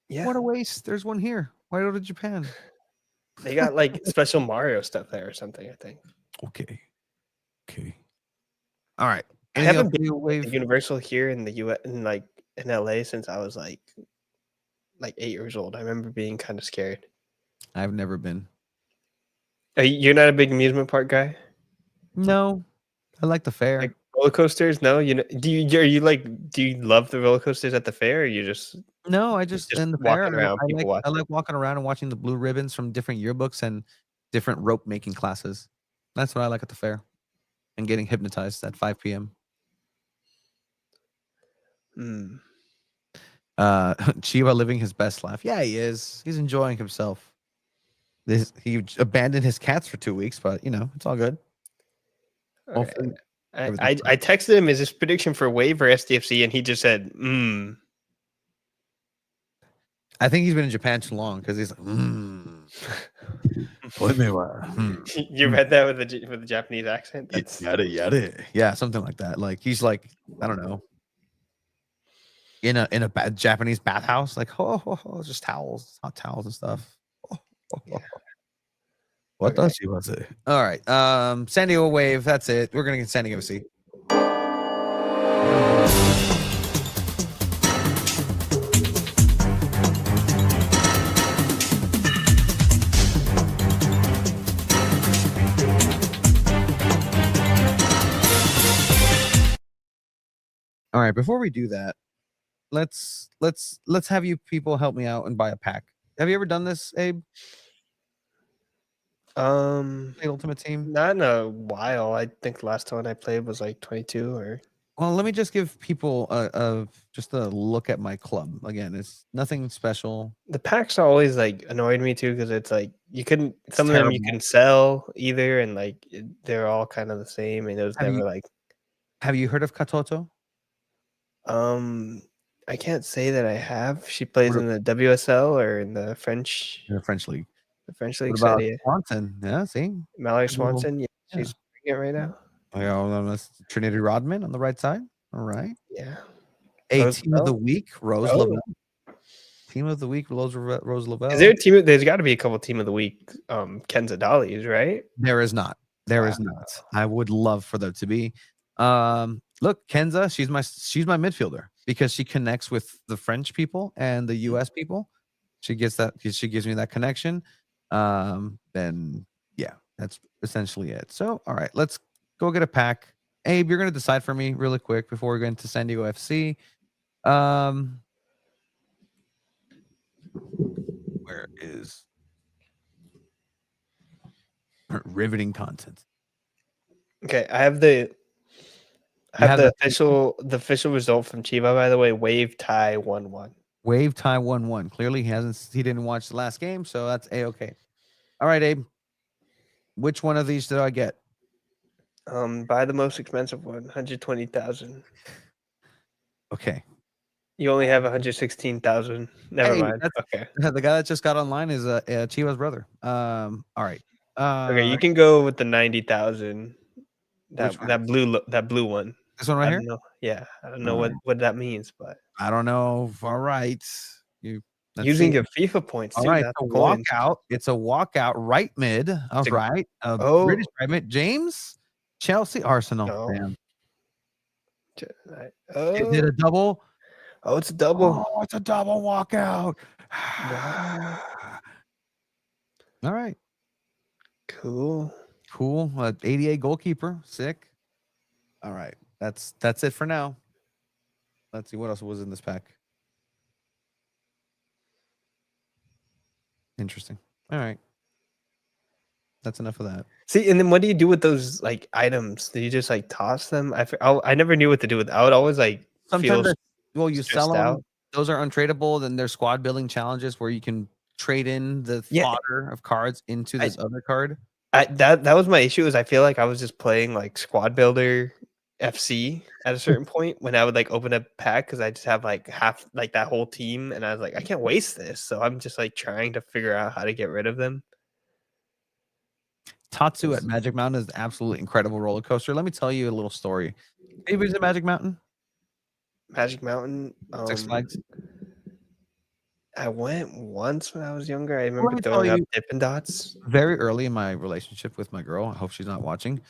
Yeah. What a waste. There's one here. Why go to Japan? They got like special Mario stuff there or something. I think. Okay. All right. I haven't been to Universal here in the US in LA since I was like 8 years old. I remember being kind of scared. I've never been. You're not a big amusement park guy? No. I like the fair. Like roller coasters? No, do you love the roller coasters at the fair? Or you just No, I just in the fair. walking around, people I watching? like walking around and watching the blue ribbons from different yearbooks and different rope making classes. That's what I like at the fair, and getting hypnotized at 5 p.m. Chiba living his best life. Yeah, he is. He's enjoying himself. He abandoned his cats for 2 weeks, but it's all good. All right. I texted him, is this prediction for Wave or SDFC? And he just said, I think he's been in Japan too long because he's like, You read that with the Japanese accent? That's yada. Yeah, something like that. Like he's like, I don't know, in a Japanese bathhouse, like just towels, hot towels and stuff. Yeah. What does she want to say? All right, San Diego Wave. That's it. We're gonna get San Diego FC. All right, before we do that, let's have you people help me out and buy a pack. Have you ever done this, Abe? The Ultimate Team? Not in a while. I think the last time I played was like 22 or. Well, let me just give people just a look at my club. Again, it's nothing special. The packs always like annoyed me too because it's like you couldn't. Some of them you terrible. can sell either, and like they're all kind of the same, and it was never like. Have you heard of Katoto? I can't say that I have. She plays in the WSL or in the French. In the French league. The French league. What about Swanson? Yeah, see, Mallory Swanson. Yeah, she's doing it right now. That's Trinity Rodman on the right side. All right. Yeah. Team of the week, Rose Lavelle. Team of the week, Rose Lavelle. Is there a team? There's got to be a couple team of the week. Kenza Dollies, right? There is not. There is not. I would love for there to be. Look, Kenza, she's my midfielder because she connects with the French people and the US people. She gives me that connection. Then yeah, that's essentially it. So all right, let's go get a pack. Abe, you're gonna decide for me really quick before we go into San Diego FC. Where is riveting content? Okay, I have the official result from Chiba, by the way. Wave tie 1-1. Wave tie 1-1. Clearly he didn't watch the last game, so that's A-okay. All right, Abe. Which one of these did I get? Buy the most expensive one, 120,000. Okay. You only have 116,000. Never mind. Okay. The guy that just got online is Chiba's brother. All right. Okay, you can go with the 90,000. That blue one. This one right here? Yeah, I don't know what that means, but I don't know. All right. Using your FIFA points. All right, it's a walkout. It's a walkout right mid. All right. British right mid. James, Chelsea, Arsenal. No. Damn. Is it a double? Oh, it's a double. Oh, it's a double walkout. All right. Cool. 88 goalkeeper. Sick. All right. That's it for now. Let's see what else was in this pack. Interesting. All right. That's enough of that. See, and then what do you do with those like items? Do you just like toss them? I never knew what to do with. I would always like sometimes you sell them. Out. Those are untradeable. Then there's squad building challenges where you can trade in the fodder of cards into this other card. That was my issue. Is I feel like I was just playing like Squad Builder FC at a certain point when I would like open a pack because I just have like half like that whole team, and I was like, I can't waste this. So I'm just like trying to figure out how to get rid of them. Tatsu at Magic Mountain is an absolutely incredible roller coaster. Let me tell you a little story. Have you been to Magic Mountain? Magic Mountain. Six Flags. I went once when I was younger. I remember throwing up Dippin' Dots. Very early in my relationship with my girl. I hope she's not watching.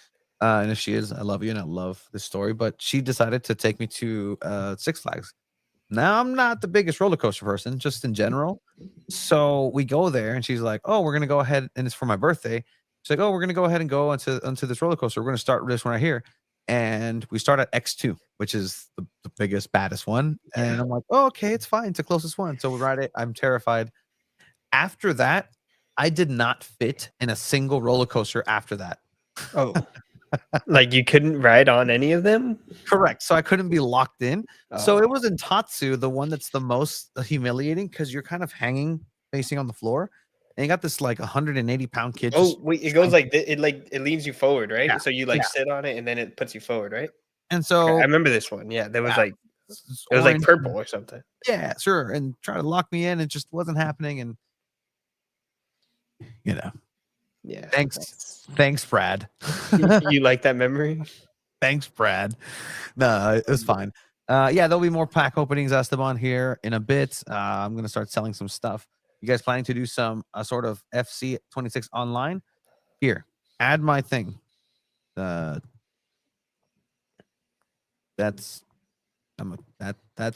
And if she is, I love you and I love this story. But she decided to take me to Six Flags. Now, I'm not the biggest roller coaster person, just in general. So we go there and she's like, oh, we're going to go ahead. And it's for my birthday. She's like, oh, we're going to go ahead and go onto this roller coaster. We're going to start this one right here. and we start at X2, which is the biggest, baddest one. And I'm like, oh, okay, it's fine. It's the closest one. So we ride it. I'm terrified. After that, I did not fit in a single roller coaster after that. Oh, like you couldn't ride on any of them? Correct. So I couldn't be locked in. So Oh. it was in Tatsu, the one that's the most humiliating because you're kind of hanging facing on the floor. And you got this like 180-pound kid. Oh, just wait, it goes like it leans you forward, right? Yeah, So you like yeah. sit on it and then it puts you forward, right? And Okay, so I remember this one. Yeah, there was Yeah. like it was like orange purple and- or something. Yeah, sure. And try to lock me in. It just wasn't happening. And Yeah. Thanks, Brad. You like that memory? Thanks, Brad. No, it was fine. Yeah, there'll be more pack openings, Esteban, here in a bit. I'm gonna start selling some stuff. You guys planning to do some sort of FC 26 online? Here, add my thing. That's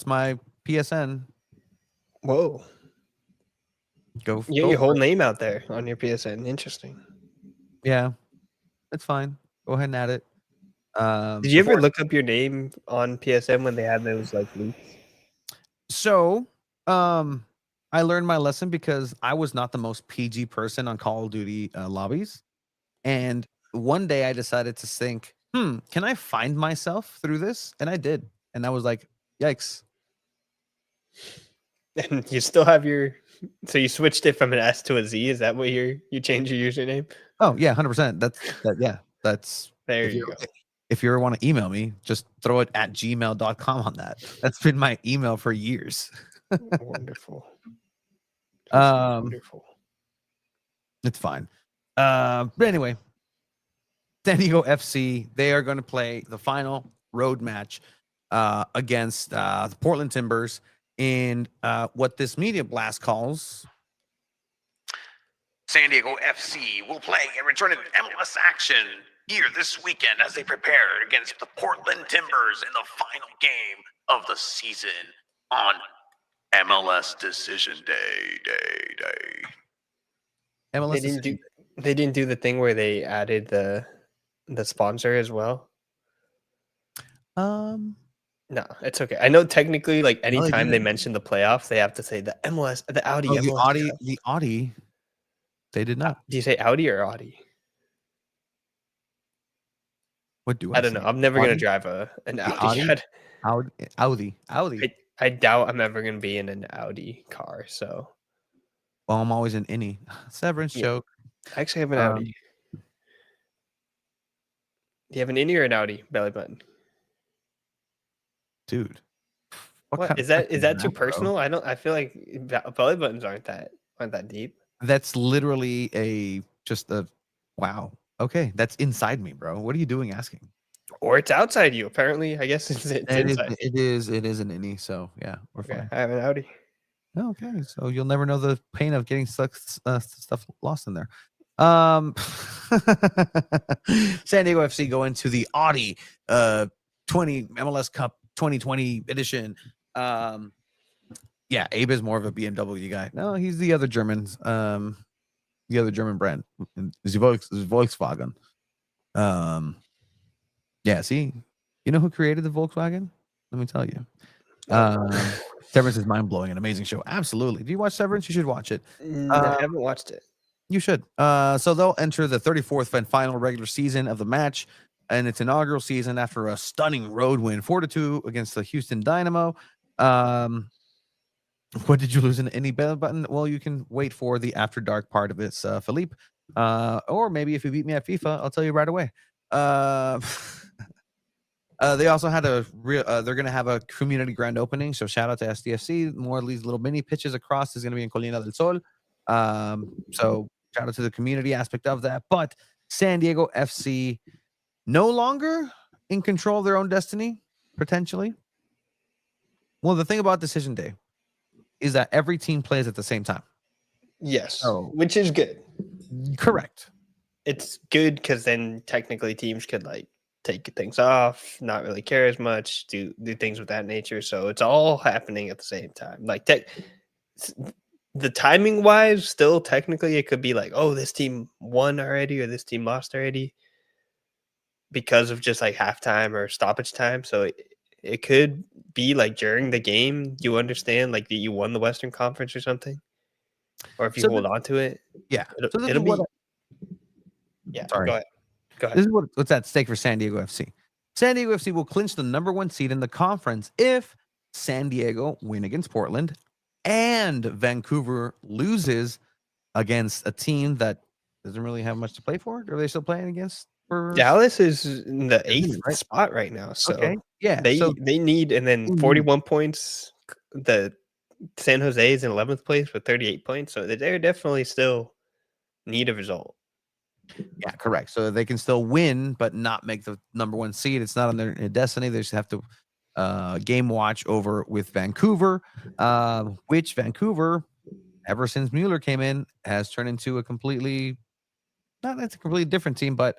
my PSN. Whoa. Go. You get your whole name out there on your PSN. Interesting. Yeah, it's fine. Go ahead and add it. Did you ever look up your name on PSN when they had those like leaks? So, I learned my lesson because I was not the most PG person on Call of Duty lobbies. And one day I decided to think, can I find myself through this? And I did. And I was like, yikes. And you still have your so you switched it from an S to a Z. Is that what you changed your username? Oh, yeah, 100%. That's There you go. If you ever want to email me, just throw it at gmail.com on that. That's been my email for years. Wonderful. Wonderful. It's fine. But anyway, SanDiego FC, they are going to play the final road match against the Portland Timbers in what this media blast calls SanDiego FC will play and return in MLS action here this weekend as they prepare against the Portland Timbers in the final game of the season on MLS Decision Day. MLS They didn't do the thing where they added the sponsor as well. No, it's okay. I know technically, like anytime they mention the playoffs, they have to say the MLS, the Audi. Oh, MLS the Audi. They did not. Do you say Audi or Audi? What do I? I don't know. I'm never gonna drive an Audi. Audi. I doubt I'm ever gonna be in an Audi car. So, well, I'm always an innie. Severance joke. I actually have an Audi. Do you have an innie or an Audi belly button? Dude, what is that? Is that too personal? Bro? I feel like belly buttons aren't that deep. That's literally wow. Okay, that's inside me, bro. What are you doing asking? Or it's outside you. Apparently, I guess it's inside. It is an innie. So yeah, we're fine. I have an Audi. Okay, so you'll never know the pain of getting stuff lost in there. SanDiego FC go into the Audi 20 MLS Cup 2020 edition. Yeah, Abe is more of a BMW guy. No, he's the other Germans. The other German brand, Volkswagen. Yeah, see, you know who created the Volkswagen? Let me tell you. Severance is mind blowing, an amazing show. Absolutely. If you watch Severance, you should watch it. I haven't watched it. You should. So they'll enter the 34th and final regular season of the match and its inaugural season after a stunning road win, 4-2 against the Houston Dynamo. What did you lose in any belly button? Well, you can wait for the after dark part of this, Philippe. Or maybe if you beat me at FIFA, I'll tell you right away. They also had they're going to have a community grand opening. So shout out to SDFC. More of these little mini pitches across is going to be in Colina del Sol. So shout out to the community aspect of that. But SanDiego FC no longer in control of their own destiny, potentially. Well, the thing about Decision Day is that every team plays at the same time. Yes, which is good. Correct. It's good because then technically teams could like take things off, not really care as much, do things with that nature. So it's all happening at the same time. Like the timing wise, still technically it could be like, oh, this team won already or this team lost already. because of just like halftime or stoppage time. So it could be like during the game, you understand like that you won the Western Conference or something, or if you So hold on to it, yeah. it'll, So this is it'll what be yeah. sorry. Go ahead. Go ahead. This is what's at stake for San Diego FC. San Diego FC will clinch the number 1 seed in the conference if San Diego win against Portland and Vancouver loses against a team that doesn't really have much to play for. Are they still playing against? Dallas is in the They're leading, 8th right? spot right now, so Okay, yeah. they So they need, and then 41 points. The San Jose is in 11th place with 38 points, so they're definitely still need a result. yeah, correct. So they can still win, but not make the number 1 seed. It's not on their destiny. They just have to game watch over with Vancouver, which Vancouver, ever since Mueller came in, has turned into a completely it's a completely different team, but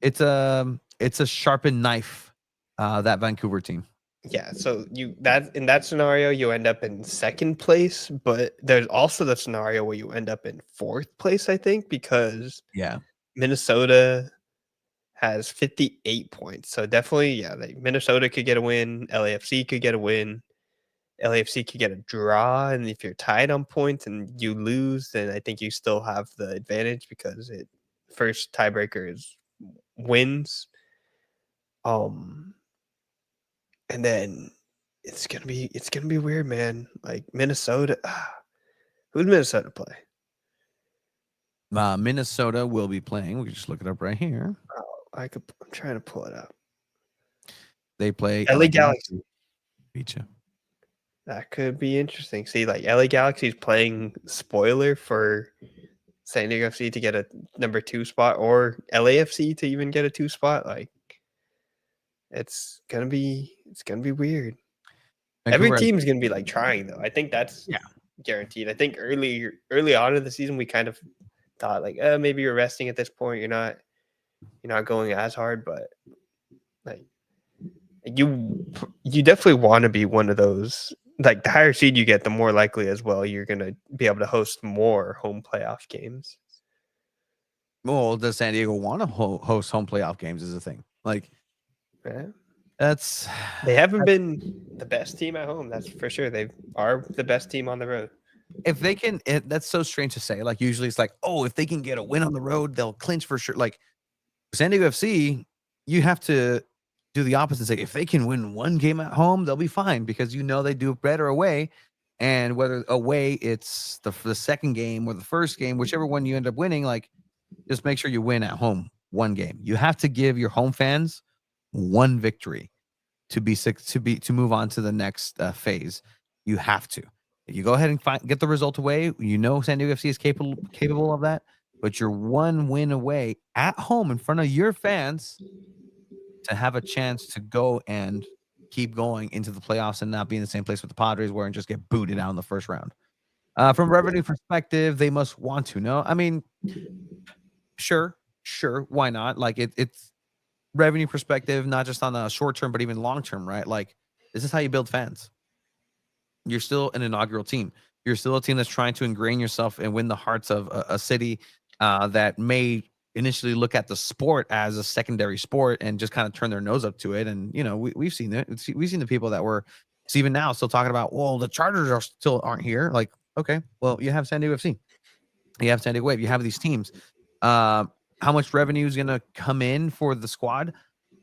it's a sharpened knife. That Vancouver team. Yeah, so in that scenario you end up in 2nd place, but there's also the scenario where you end up in 4th place, I think, because Yeah. Minnesota has 58 points. So definitely, yeah, like Minnesota could get a win, LAFC could get a win, LAFC could get a draw, and if you're tied on points and you lose, then I think you still have the advantage because first tiebreaker is wins. And then it's gonna be weird, man. Like Minnesota, who's Minnesota play? Minnesota will be playing. We can just look it up right here. I'm trying to pull it up. They play LA Galaxy. Beat you. That could be interesting. See, like LA Galaxy is playing spoiler for San Diego FC to get a number 2 spot, or LAFC to even get a 2 spot. Like it's gonna be weird. Every team's gonna be like trying though. I think that's guaranteed. I think early on in the season we kind of thought like, maybe you're resting at this point. You're not going as hard, but like you definitely want to be one of those. Like the higher seed you get, the more likely as well you're gonna be able to host more home playoff games. Well, does San Diego want to host home playoff games? Is a thing. Like, yeah. They haven't been the best team at home. That's for sure. They are the best team on the road. If they can, that's so strange to say. Like usually it's like, oh, if they can get a win on the road, they'll clinch for sure. Like San Diego FC, you have to do the opposite. Say if they can win 1 game at home, they'll be fine because they do better away. And whether away it's the 2nd game or the 1st game, whichever one you end up winning, like just make sure you win at home 1 game. You have to give your home fans 1 victory to move on to the next phase. You have to. You go ahead and get the result away. San Diego FC is capable of that, but you're 1 win away at home in front of your fans to have a chance to go and keep going into the playoffs and not be in the same place with the Padres where and just get booted out in the 1st round. From revenue perspective, they must want to. No, I mean, sure, why not? Like it's revenue perspective, not just on a short term, but even long term, right? Like this is how you build fans. You're still an inaugural team. You're still a team that's trying to ingrain yourself and win the hearts of a city that may initially look at the sport as a secondary sport and just kind of turn their nose up to it. And we've seen it. We've seen the people that were even now still talking about, well, the Chargers aren't here. Like, okay, well, you have San Diego FC, you have San Diego Wave, you have these teams. How much revenue is going to come in for the squad?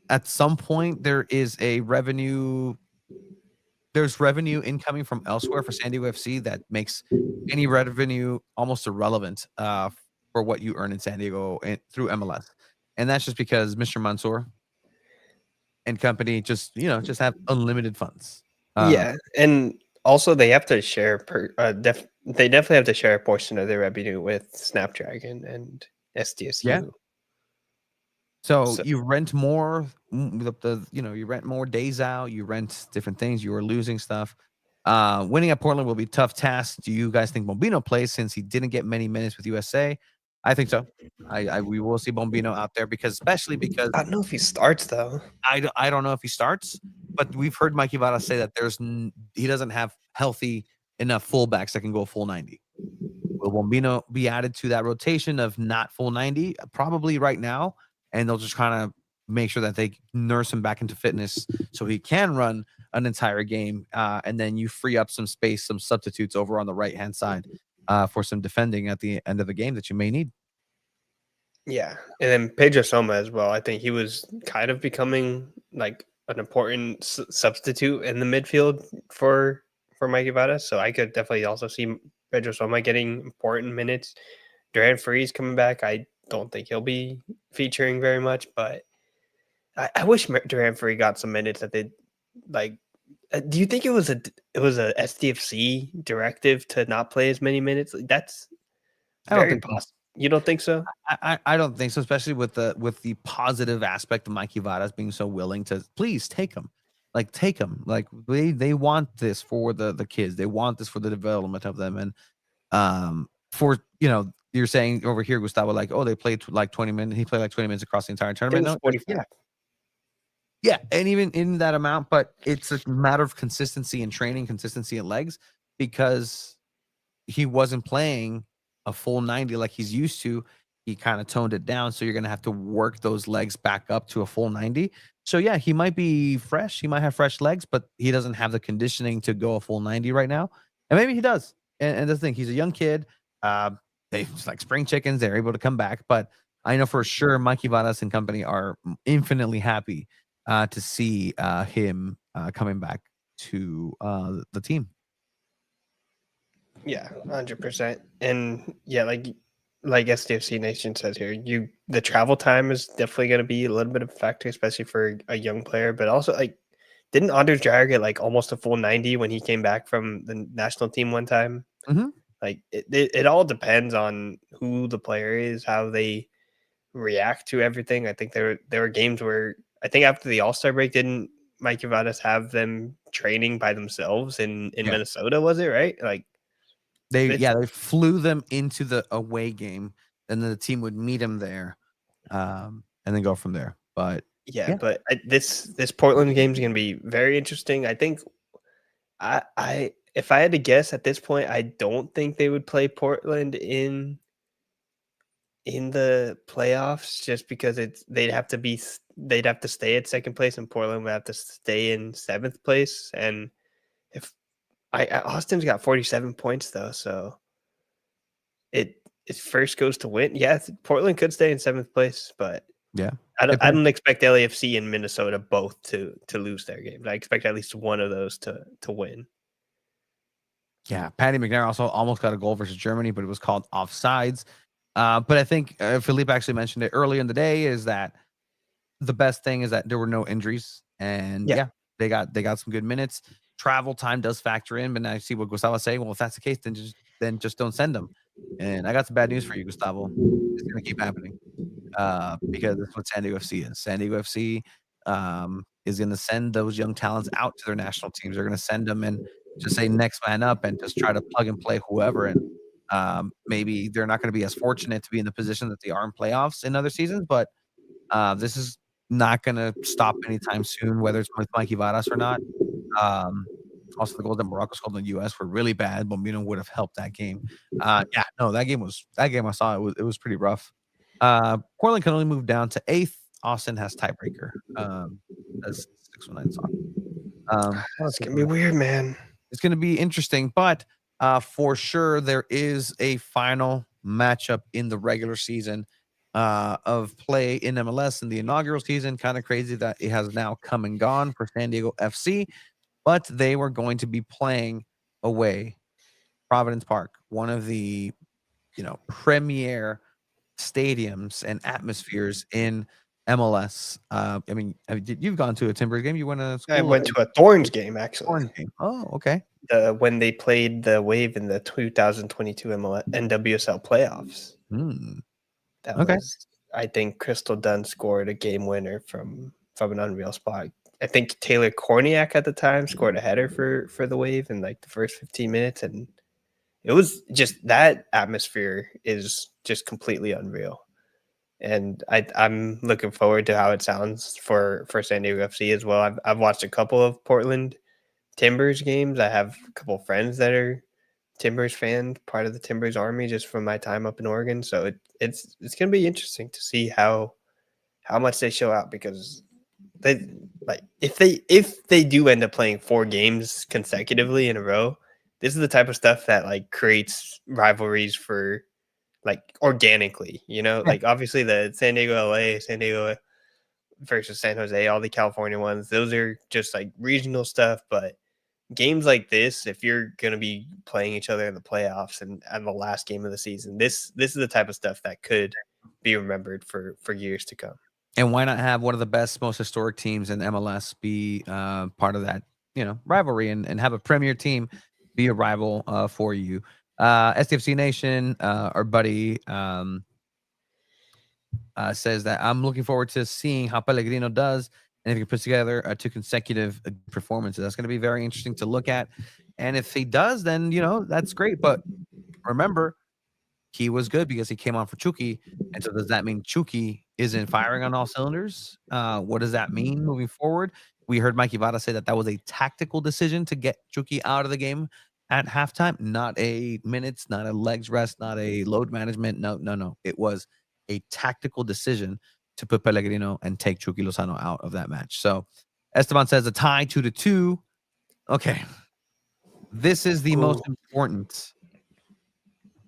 At some point, there's revenue incoming from elsewhere for San Diego FC that makes any revenue almost irrelevant for what you earn in San Diego through MLS. And that's just because Mr. Mansour and company just have unlimited funds. Yeah, and also they have to share they definitely have to share a portion of their revenue with Snapdragon and SDSU. Yeah. So you rent more, you rent more days out, you rent different things, you are losing stuff. Winning at Portland will be a tough task. Do you guys think Bombino plays since he didn't get many minutes with USA? I think so. We will see Bombino out there especially because I don't know if he starts though. I don't know if he starts, but we've heard Mikey Vara say that he doesn't have healthy enough fullbacks that can go full 90. Will Bombino be added to that rotation of not full 90? Probably right now. And they'll just kind of make sure that they nurse him back into fitness so he can run an entire game. And then you free up some space, some substitutes over on the right-hand side for some defending at the end of the game that you may need. Yeah, and then Pedro Soma as well. I think he was kind of becoming like an important substitute in the midfield for Mikey Vada. So I could definitely also see Pedro Soma getting important minutes. Durant Free's coming back. I don't think he'll be featuring very much, but I wish Durant Free got some minutes that they like. Do you think it was a SDFC directive to not play as many minutes? That's I don't very think so. possible. You don't think so? I don't think so, especially with the positive aspect of Mikey Vadas being so willing to please take him. Like take him. Like they want this for the kids. They want this for the development of them. And for you're saying over here, Gustavo, like, oh, they played like 20 minutes. He played like 20 minutes across the entire tournament. It was 45. Yeah, and even in that amount, but it's a matter of consistency in training, consistency in legs, because he wasn't playing a full 90 like he's used to. He kind of toned it down, so you're going to have to work those legs back up to a full 90. So yeah, he might be fresh, he might have fresh legs, but he doesn't have the conditioning to go a full 90 right now. And maybe he does. And the thing, he's a young kid. They like spring chickens, they're able to come back, but I know for sure Mikey Vadas and company are infinitely happy to see him coming back to the team. Yeah, 100%. And yeah, like SDFC Nation says here, the travel time is definitely going to be a little bit of a factor, especially for a young player. But also, like, didn't Anders Dreyer get like almost a full 90 when he came back from the national team one time? Mm-hmm. Like, it all depends on who the player is, how they react to everything. I think there were games where I think after the All-Star break, didn't Mikey Vadas have them training by themselves in Minnesota? Was it right? Like. They flew them into the away game, and then the team would meet them there, and then go from there. But yeah. But this Portland game is going to be very interesting. I think I if I had to guess at this point, I don't think they would play Portland in the playoffs just because they'd have to stay at second place, and Portland would have to stay in seventh place. And if Austin's got 47 points though, so it first goes to win. Yeah, Portland could stay in seventh place, but yeah, I don't expect LAFC and Minnesota both to lose their games. I expect at least one of those to win. Yeah, Patty McNair also almost got a goal versus Germany, but it was called offsides. But I think Philippe actually mentioned it earlier in the day, is that the best thing is that there were no injuries, and they got some good minutes. Travel time does factor in, but now I see what Gustavo was saying. Well, if that's the case, then just don't send them. And I got some bad news for you, Gustavo. It's going to keep happening because that's what SanDiego FC is. SanDiego FC is going to send those young talents out to their national teams. They're going to send them and just say next man up and just try to plug and play whoever. And maybe they're not going to be as fortunate to be in the position that they are in playoffs in other seasons, but this is not going to stop anytime soon, whether it's with Mikey Vadas or not. Also, the goals that Morocco scored in the U.S. were really bad. Bombino would have helped that game. That game I saw, it was pretty rough. Portland can only move down to 8th. Austin has tiebreaker. That's 619 soccer. It's gonna be weird, man. It's gonna be interesting, but for sure there is a final matchup in the regular season of play in MLS in the inaugural season. Kind of crazy that it has now come and gone for SanDiego FC, but they were going to be playing away Providence Park, one of the premier stadiums and atmospheres in MLS. I mean, you've gone to a Timbers game. You went to school. I went to a Thorns game, actually. Thorns game. Oh, okay. When they played the Wave in the 2022 NWSL Playoffs. That was, I think Crystal Dunn scored a game winner from an unreal spot. I think Taylor Korniak at the time scored a header for the Wave in like the first 15 minutes, and it was just, that atmosphere is just completely unreal. And I'm looking forward to how it sounds for SanDiego FC as well. I've watched a couple of Portland Timbers games. I have a couple of friends that are Timbers fan, part of the Timbers army, just from my time up in Oregon. So it's going to be interesting to see how how much they show out, because they if they do end up playing 4 games consecutively in a row, this is the type of stuff that like creates rivalries for like organically, like obviously the San Diego LA, San Diego versus San Jose, all the California ones, those are just like regional stuff. But games like this, if you're gonna be playing each other in the playoffs and the last game of the season, this is the type of stuff that could be remembered for years to come. And why not have one of the best, most historic teams in MLS be part of that, rivalry, and have a premier team be a rival for you. SDFC Nation, our buddy, says that I'm looking forward to seeing how Pellegrino does, and if he puts together 2 consecutive performances. That's going to be very interesting to look at. And if he does, then that's great. But remember, he was good because he came on for Chucky. And so does that mean Chucky isn't firing on all cylinders? What does that mean moving forward? We heard Mikey Vada say that was a tactical decision to get Chucky out of the game at halftime, not a minutes, not a legs rest, not a load management. No. It was a tactical decision to put Pellegrino and take Chucky Lozano out of that match. So Esteban says a tie 2-2. Okay. This is the most important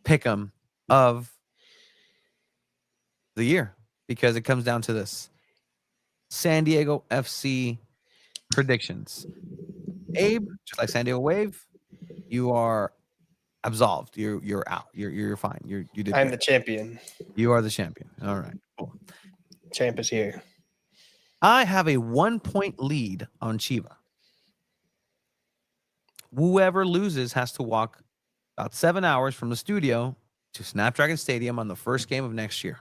pick'em of the year, because it comes down to this: San Diego FC predictions. Abe, just like San Diego Wave, you are absolved. You're out. You're fine. You did. I'm great. the champion. You are the champion. All right. Cool. Champ is here. I have a 1-point lead on Chiva. Whoever loses has to walk about 7 hours from the studio to Snapdragon Stadium on the first game of next year.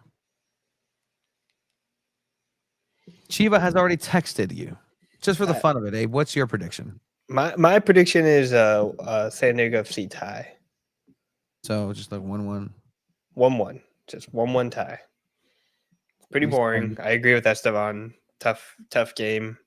Chiva has already texted you. Just for the fun of it, Abe, what's your prediction? My prediction is San Diego FC tie. So just like 1-1. 1-1. Just 1-1 tie. Pretty boring. I agree with Esteban. Tough game.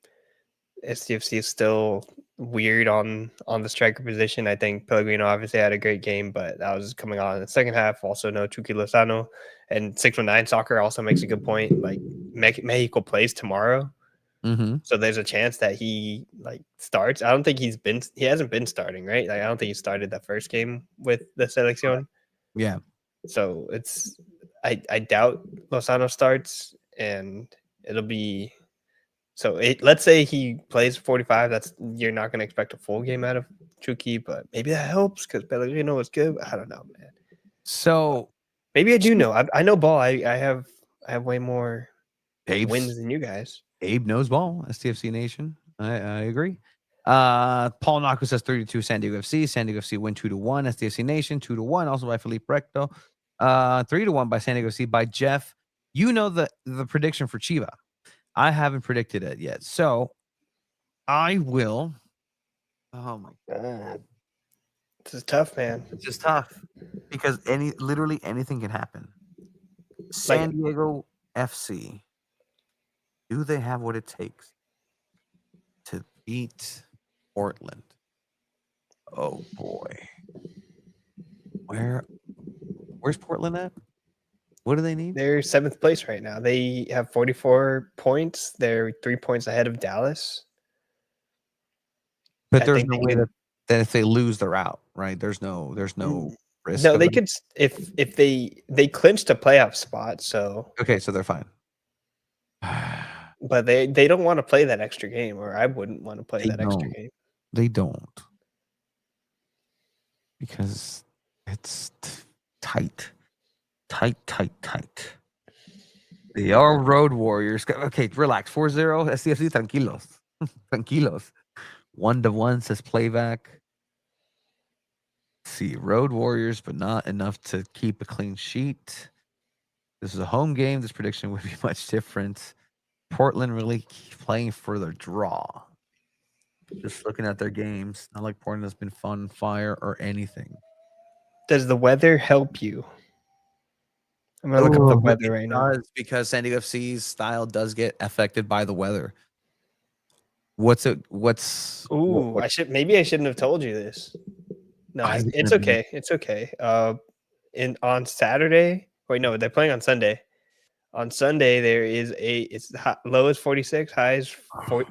SDFC is still weird on the striker position. I think Pellegrino obviously had a great game, but that was coming on in the second half. Also, no Chucky Lozano, and 619 Soccer also makes a good point. Like Mexico plays tomorrow, so there's a chance that he starts. I don't think he hasn't been starting, right? Like I don't think he started that first game with the Selección. Yeah. So I doubt Lozano starts, and it'll be. So let's say he plays 45. You're not going to expect a full game out of Chucky, but maybe that helps because Pellegrino was good. I don't know, man. So maybe I do know. I know ball. I have way more wins than you guys. Abe knows ball. STFC Nation. I agree. Paul Naku says 32 San Diego FC. San Diego FC win 2-1. STFC Nation 2-1. Also by Felipe Recto. 3-1 by San Diego FC by Jeff. You know the prediction for Chiva. I haven't predicted it yet. So I will. Oh my God. This is tough, man. It's just tough because literally anything can happen. San Diego FC. Do they have what it takes to beat Portland? Oh boy. Where's Portland at? What do they need? They're 7th place right now. They have 44 points. They're 3 points ahead of Dallas. But there's no way that if they lose, they're out, right? There's no risk. No, they could if they clinched a playoff spot. So okay, so they're fine. But they don't want to play that extra game, or I wouldn't want to play that extra game. They don't, because it's tight. They are road warriors. Okay, relax. 4-0. SDFC, tranquilos. 1-1 says playback. See, road warriors, but not enough to keep a clean sheet. This is a home game. This prediction would be much different. Portland really playing for their draw. Just looking at their games, not like Portland has been fun, fire, or anything. Does the weather help you? I'm gonna look up the weather right now. Because San Diego FC's style does get affected by the weather. Maybe I shouldn't have told you this. No, it's okay. It's okay. On Saturday. Wait, no, they're playing on Sunday. On Sunday, there is it's low is 46, high is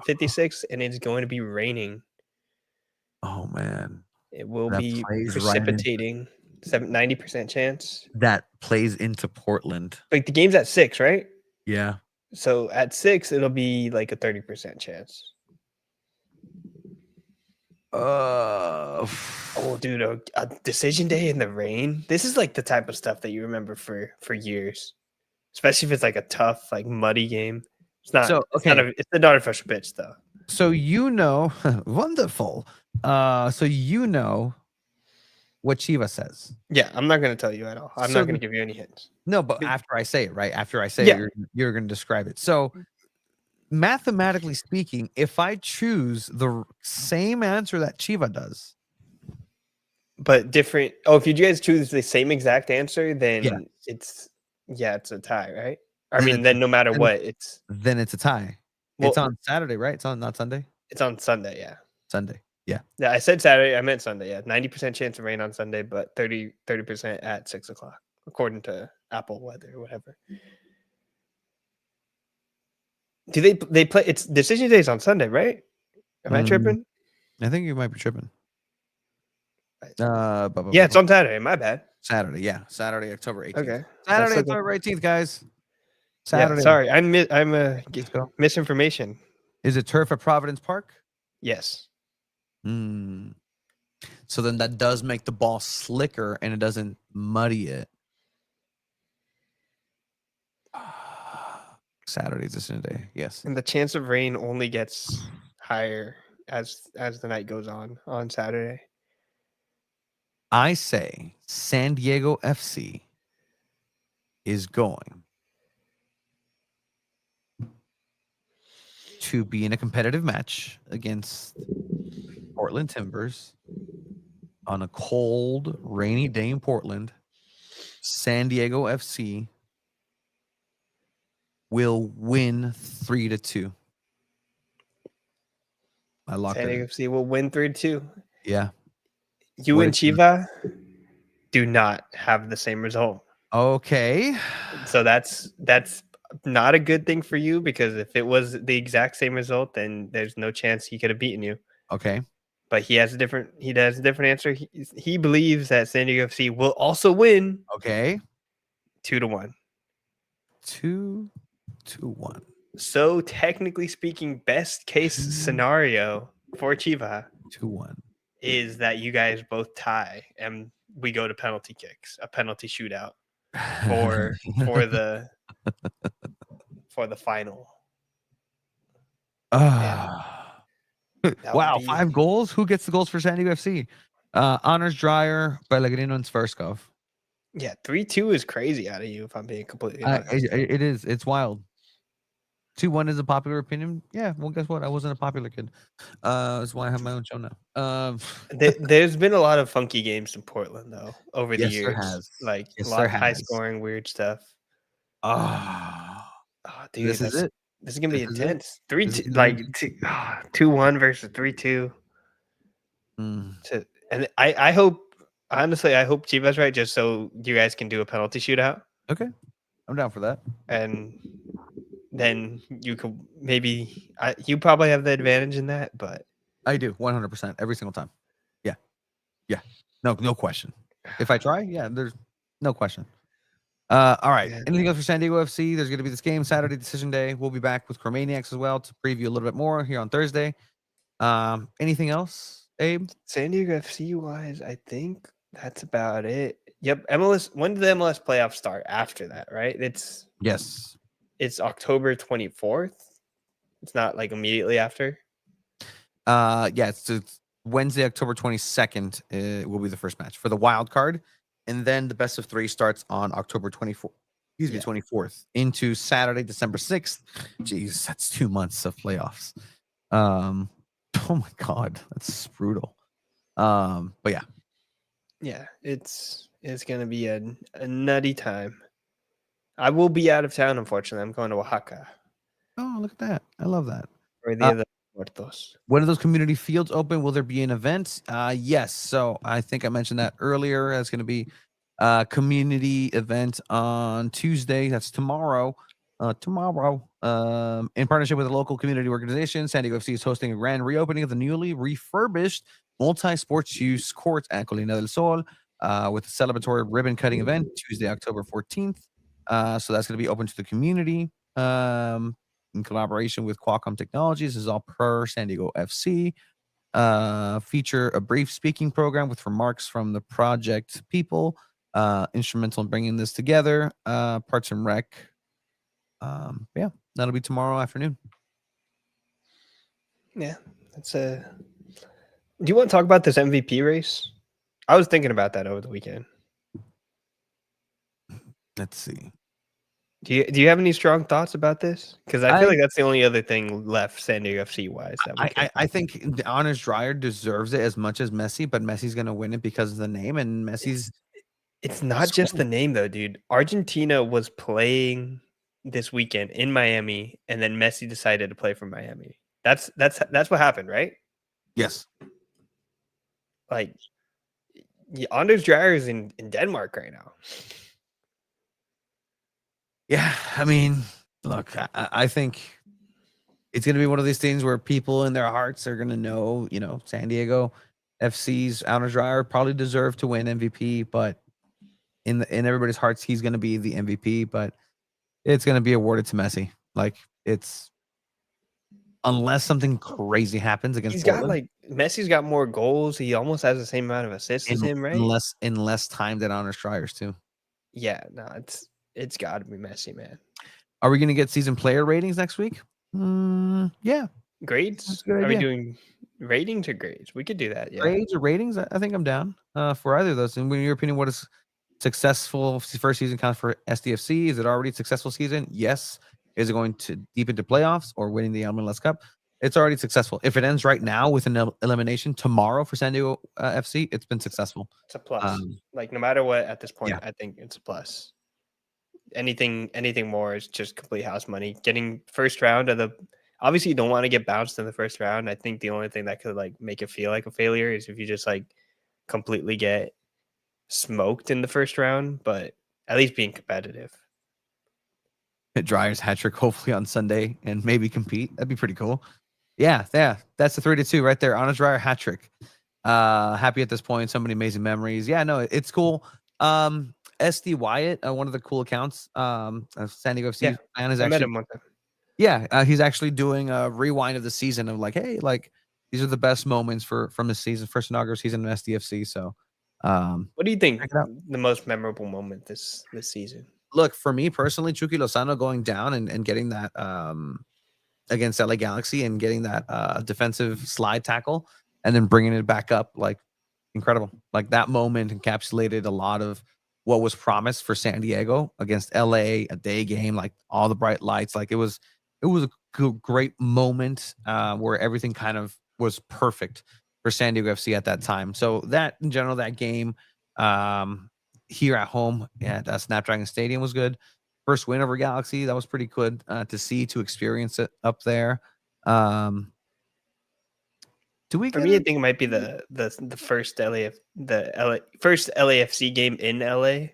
56, and it's going to be raining. Oh man, It will that be plays precipitating. 90% chance. that plays into Portland. Like the game's at 6, right? Yeah. So at 6, it'll be like a 30% chance. Oh, dude, a decision day in the rain. This is like the type of stuff that you remember for years, especially if it's like a tough, like muddy game. It's not. So, It's not okay. it's an artificial pitch though. So wonderful. So what Chivas says. Yeah, I'm not going to tell you at all. I'm So not going to give you any hints. No, but after I say it, right? After I say Yeah. it, you're going to describe it. So, mathematically speaking, if I choose the same answer that Chiva does, but different. Oh, if you guys choose the same exact answer, then Yeah. it's a tie, right? I mean, then no matter what, then it's a tie. It's on Saturday, right? It's on not Sunday. It's on Sunday, yeah. Sunday, yeah. Yeah, I said Saturday. I meant Sunday. Yeah, 90% chance of rain on Sunday, but 30% at 6 o'clock, according to Apple Weather or whatever. Do they play? It's decision days on Sunday, right? Am I tripping? I think you might be tripping. Yeah, it's on Saturday. My bad. Saturday, yeah, Saturday, October 18th. Okay, Saturday, October 18th, guys. Saturday. Yeah, sorry, I'm misinformation. Is it turf at Providence Park? Yes. So then that does make the ball slicker and it doesn't muddy it. Saturday's decision day, yes. And the chance of rain only gets higher as the night goes on Saturday. I say SanDiego.FC is going to be in a competitive match against Portland Timbers on a cold, rainy day in Portland. SanDiego.FC will win 3-2. I locked it. SanDiego.FC will win 3-2. Yeah. You and Chiva do not have the same result. Okay. So that's not a good thing for you, because if it was the exact same result, then there's no chance he could have beaten you. Okay. But he has a different answer. He believes that SanDiego.FC will also win. Okay. 2-1. 2-1. So technically speaking, best case scenario for Chiva 2-1 is that you guys both tie and we go to penalty kicks, a penalty shootout for the final. Wow, 5 goals. Who gets the goals for SanDiego.FC? Honors Dreyer, Pellegrino, and Svarskov. Yeah, 3-2 is crazy out of you, if I'm being completely honest. It is. It's wild. 2-1 is a popular opinion. Yeah, well, guess what? I wasn't a popular kid. That's why I have my own show now. There's been a lot of funky games in Portland, though, over the years. There has. Like a lot of high-scoring, weird stuff. Oh, dude, this is it. This is gonna be intense. 3-2, like 2-1 versus 3-2. And I hope, honestly, I hope Chivas right, just so you guys can do a penalty shootout. Okay, I'm down for that. And then you could maybe you probably have the advantage in that, but I do 100% every single time. Yeah, no question. If I try, yeah, there's no question. All right. Anything else for SanDiego.FC? There's going to be this game Saturday, decision day. We'll be back with Chromaniacs as well to preview a little bit more here on Thursday. Anything else, Abe? SanDiego.FC wise, I think that's about it. Yep. MLS. When did the MLS playoffs start? After that, right? It's October 24th. It's not like immediately after. Yeah, it's Wednesday, October 22nd. It will be the first match for the wild card. And then the best of 3 starts on October 24th. 24th into Saturday, December 6th. Jeez, that's 2 months of playoffs. Oh my God, that's brutal. But yeah. Yeah, it's gonna be a nutty time. I will be out of town, unfortunately. I'm going to Oaxaca. Oh, look at that. I love that. For the other Muertos. When are those community fields open? Will there be an event? Yes. So I think I mentioned that earlier. It's going to be a community event on Tuesday. That's tomorrow tomorrow. In partnership with a local community organization, San Diego FC is hosting a grand reopening of the newly refurbished multi-sports use court at Colina del Sol with a celebratory ribbon cutting event Tuesday, October 14th. So that's going to be open to the community in collaboration with Qualcomm Technologies. This is all per San Diego FC. Feature a brief speaking program with remarks from the project people, instrumental in bringing this together. Parts and Rec. Yeah, that'll be tomorrow afternoon. Yeah, that's a. Do you want to talk about this MVP race? I was thinking about that over the weekend. Let's see. Do you have any strong thoughts about this? Because I feel like that's the only other thing left San Diego FC wise. I think Honors Dreyer deserves it as much as Messi, but Messi's going to win it because of the name, and Messi's. It's not just the name though, dude. Argentina was playing this weekend in Miami, and then Messi decided to play for Miami. That's what happened, right? Yes. Like, Anders Dreyer is in Denmark right now. Yeah, I mean, look, I think it's going to be one of these things where people in their hearts are going to know, San Diego FC's Anders Dreyer probably deserve to win MVP, but in everybody's hearts, he's going to be the MVP, but it's going to be awarded to Messi. Like, it's unless something crazy happens against Portland. Messi's got more goals. He almost has the same amount of assists as him, right? In less time than Honors Dryer's too. Yeah, no, it's got to be Messi, man. Are we going to get season player ratings next week? Yeah. Grades? Are we doing ratings or grades? We could do that. Yeah. Grades or ratings? I think I'm down for either of those. And in your opinion, what is successful first season count for SDFC? Is it already a successful season? Yes. Is it going to deep into playoffs or winning the MLS Cup? It's already successful. If it ends right now with an elimination tomorrow for San Diego FC, it's been successful. It's a plus. Like, no matter what, at this point, Yeah. I think it's a plus. Anything more is just complete house money. Getting first round of the obviously you don't want to get bounced in the first round. I think the only thing that could make it feel like a failure is if you just completely get smoked in the first round, but at least being competitive. Dryer's hat trick hopefully on Sunday and maybe compete. That'd be pretty cool. Yeah. That's the 3-2 right there. Honors Dreyer hat trick. Happy at this point. So many amazing memories. Yeah, no, it's cool. SD Wyatt, one of the cool accounts, San Diego FC fan is I met actually. him one time. Yeah, he's actually doing a rewind of the season of hey, these are the best moments from the season, first inaugural season in SDFC. So, what do you think the most memorable moment this season? Look, for me personally, Chucky Lozano going down and getting that against LA Galaxy and getting that defensive slide tackle and then bringing it back up, incredible. Like, that moment encapsulated a lot of what was promised for San Diego against LA, a day game, all the bright lights. It was a great moment where everything kind of was perfect for San Diego FC at that time. So that in general, that game here at home at Snapdragon Stadium was good. First win over Galaxy, that was pretty good to experience it up there. For me, I think it might be the first first LAFC game in LA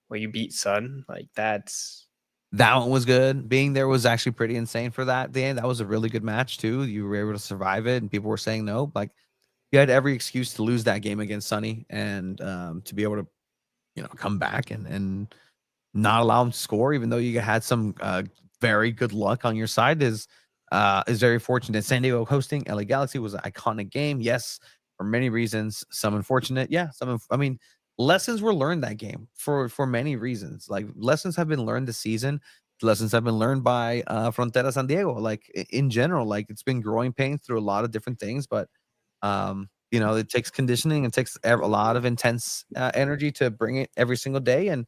where you beat Sun. That one was good. Being there was actually pretty insane for that day. That was a really good match too. You were able to survive it, and people were saying no. You had every excuse to lose that game against Sunny, and to be able to, come back and not allow them to score, even though you had some very good luck on your side, is very fortunate. San Diego hosting LA Galaxy was an iconic game. Yes, for many reasons. Some unfortunate. Yeah, lessons were learned that game for many reasons. Lessons have been learned this season. Lessons have been learned by Frontera San Diego. In general, it's been growing pains through a lot of different things, but it takes conditioning. It takes a lot of intense energy to bring it every single day. And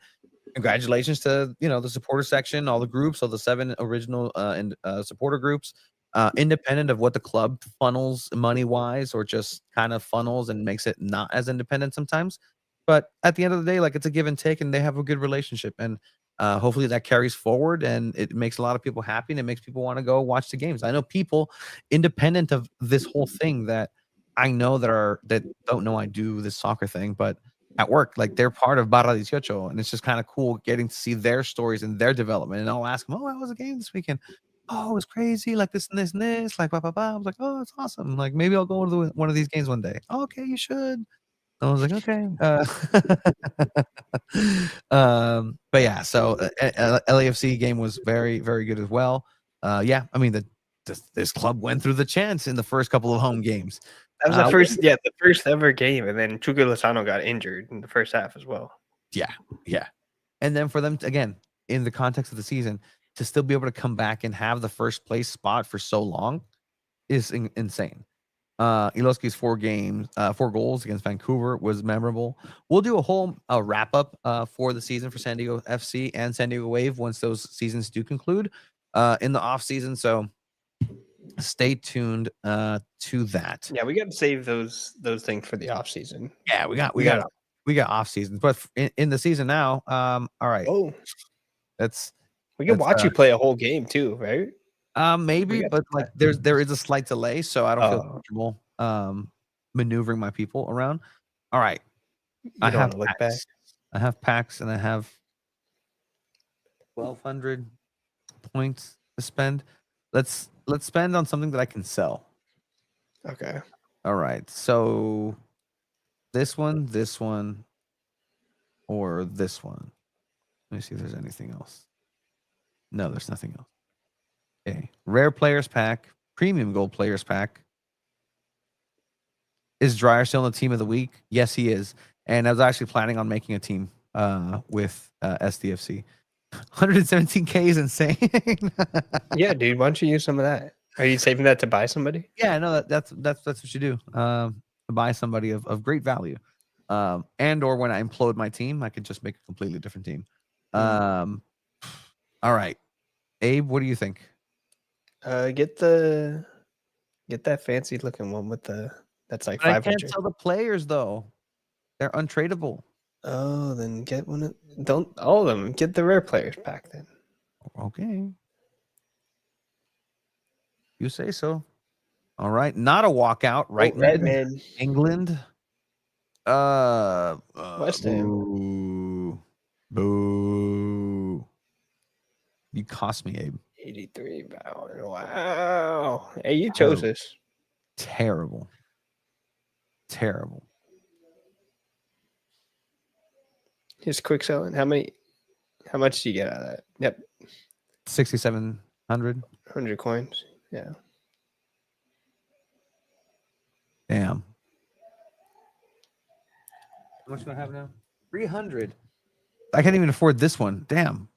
congratulations to the supporter section, all the groups, all the 7 original and supporter groups, independent of what the club funnels money wise or just kind of funnels and makes it not as independent sometimes. But at the end of the day, it's a give and take, and they have a good relationship, and hopefully that carries forward, and it makes a lot of people happy, and it makes people want to go watch the games. I know people independent of this whole thing that I know that don't know I do this soccer thing, but at work. Like they're part of Barra 18, and it's just kind of cool getting to see their stories and their development. And I'll ask them, "Oh, how was the game this weekend?" "Oh, it was crazy, like this and this and this, like blah blah blah." I was like, "Oh, it's awesome. Like maybe I'll go to one of these games one day." "Oh, okay, you should." I was like, "Okay." But yeah, so LAFC game was very, very good as well. Yeah, I mean this club went through the chance in the first couple of home games. That was the first ever game, and then Chucky Lozano got injured in the first half as well. Yeah. And then for them to, again, in the context of the season, to still be able to come back and have the first place spot for so long is insane. Iloski's 4 goals against Vancouver was memorable. We'll do a whole wrap up for the season for San Diego FC and San Diego Wave once those seasons do conclude in the off season. So stay tuned to that. Yeah, we got to save those things for the off season. Yeah, we got off seasons, but in the season now. All right. Oh, that's we can watch you play a whole game too, right? Maybe, but like there is a slight delay, so I don't feel comfortable maneuvering my people around. All right. I have packs and I have 1,200 points to spend. Let's spend on something that I can sell. Okay. All right. So this one, or this one. Let me see if there's anything else. No, there's nothing else. Okay. Rare players pack, premium gold players pack. Is Dreyer still in the team of the week? Yes, he is. And I was actually planning on making a team with SDFC. 117K is insane. Yeah, dude. Why don't you use some of that? Are you saving that to buy somebody? Yeah, no, that's what you do. To buy somebody of great value. And or when I implode my team, I could just make a completely different team. All right. Abe, what do you think? Get that fancy looking one with that's like 500. I can't sell the players though. They're untradeable. Oh, then get one. Don't all of them. Get the rare players pack then. Okay. You say so. All right. Not a walkout. Right, Redman. England. West Ham. Boo. You cost me, Abe. 83. Wow. Hey, you chose this. Terrible. Just quick selling. How much do you get out of that? Yep. 6,700. 100 coins. Yeah. Damn. How much do I have now? 300. I can't even afford this one. Damn.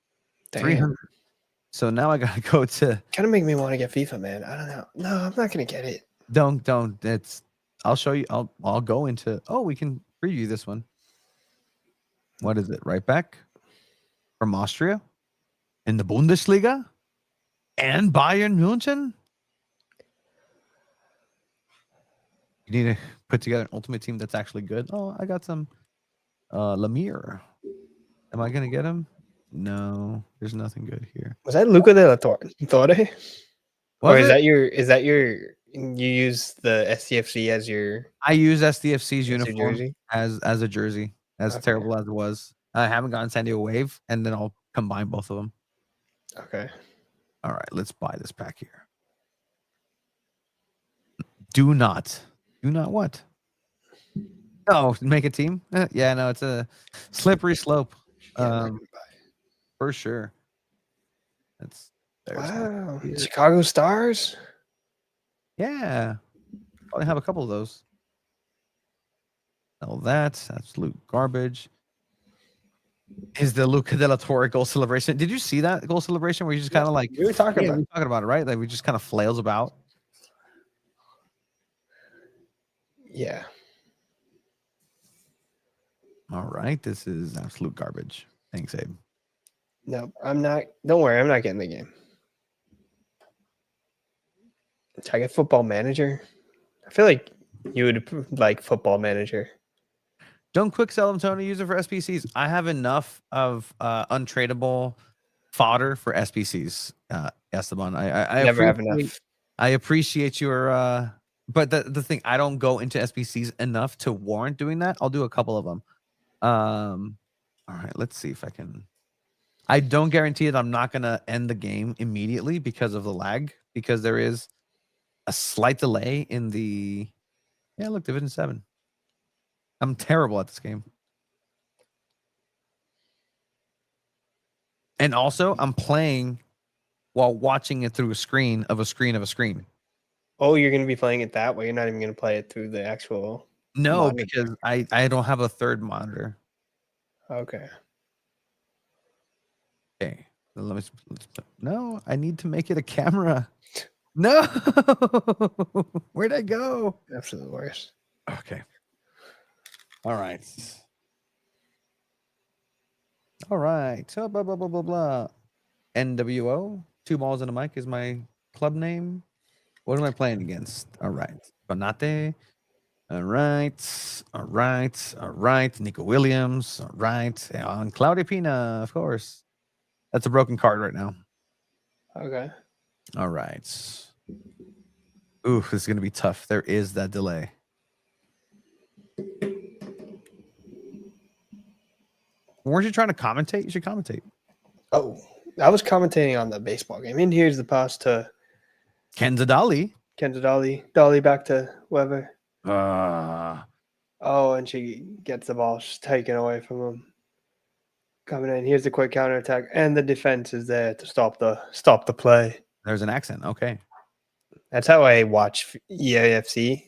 300. So now I gotta go to. Kind of make me want to get FIFA, man. I don't know. No, I'm not gonna get it. Don't. I'll show you. I'll go into. Oh, we can preview this one. What is it? Right back from Austria in the Bundesliga and Bayern München. You need to put together an ultimate team that's actually good. Oh, I got some Lemire. Am I gonna get him? No, there's nothing good here. Was that Luca de la Torre? Or is that your you use the SDFC as your I use SDFC's uniform as a jersey. As terrible as it was. I haven't gotten San Diego Wave, and then I'll combine both of them. Okay. All right, let's buy this pack here. Do not what? Oh, make a team? Yeah, no, it's a slippery slope. For sure. Wow. Chicago Stars? Yeah. Probably have a couple of those. All that's absolute garbage. Is the Luca de la Torre goal celebration? Did you see that goal celebration where you just kind of like we were talking about it, right? Like we just kind of flails about. Yeah. All right. This is absolute garbage. Thanks, Abe. No, I'm not. Don't worry, I'm not getting the game. Should I get Football Manager? I feel like you would like Football Manager. Don't quick sell them, Tony. Use it for SPCs. I have enough of untradeable fodder for SPCs, Esteban. I never have enough. I appreciate your but the thing, I don't go into SPCs enough to warrant doing that. I'll do a couple of them. All right, let's see if I can. I don't guarantee that I'm not gonna end the game immediately because of the lag, because there is a slight delay in the. Yeah, look, Division 7. I'm terrible at this game. And also, I'm playing while watching it through a screen of a screen of a screen. Oh, you're going to be playing it that way? You're not even going to play it through the actual No, monitor? because I don't have a third monitor. Okay. Okay. Let's no, I need to make it a camera. No. Where'd I go? Absolute worst. Okay. All right. All right. So blah blah blah blah blah. NWO. 2 balls and a mic is my club name. What am I playing against? All right. Bonate. All right. All right. All right. Nico Williams. All right. And Claudia Pina, of course. That's a broken card right now. Okay. All right. Ooh, this is going to be tough. There is that delay. Weren't you trying to commentate? You should commentate. Oh, I was commentating on the baseball game. And here's the pass to Kenza Dali. Kenza Dali. Dali back to Weber. Uh, Oh, and she gets the ball taken away from him. Coming in. Here's the quick counterattack. And the defense is there to stop the play. there's an accent. Okay. That's how I watch EAFC.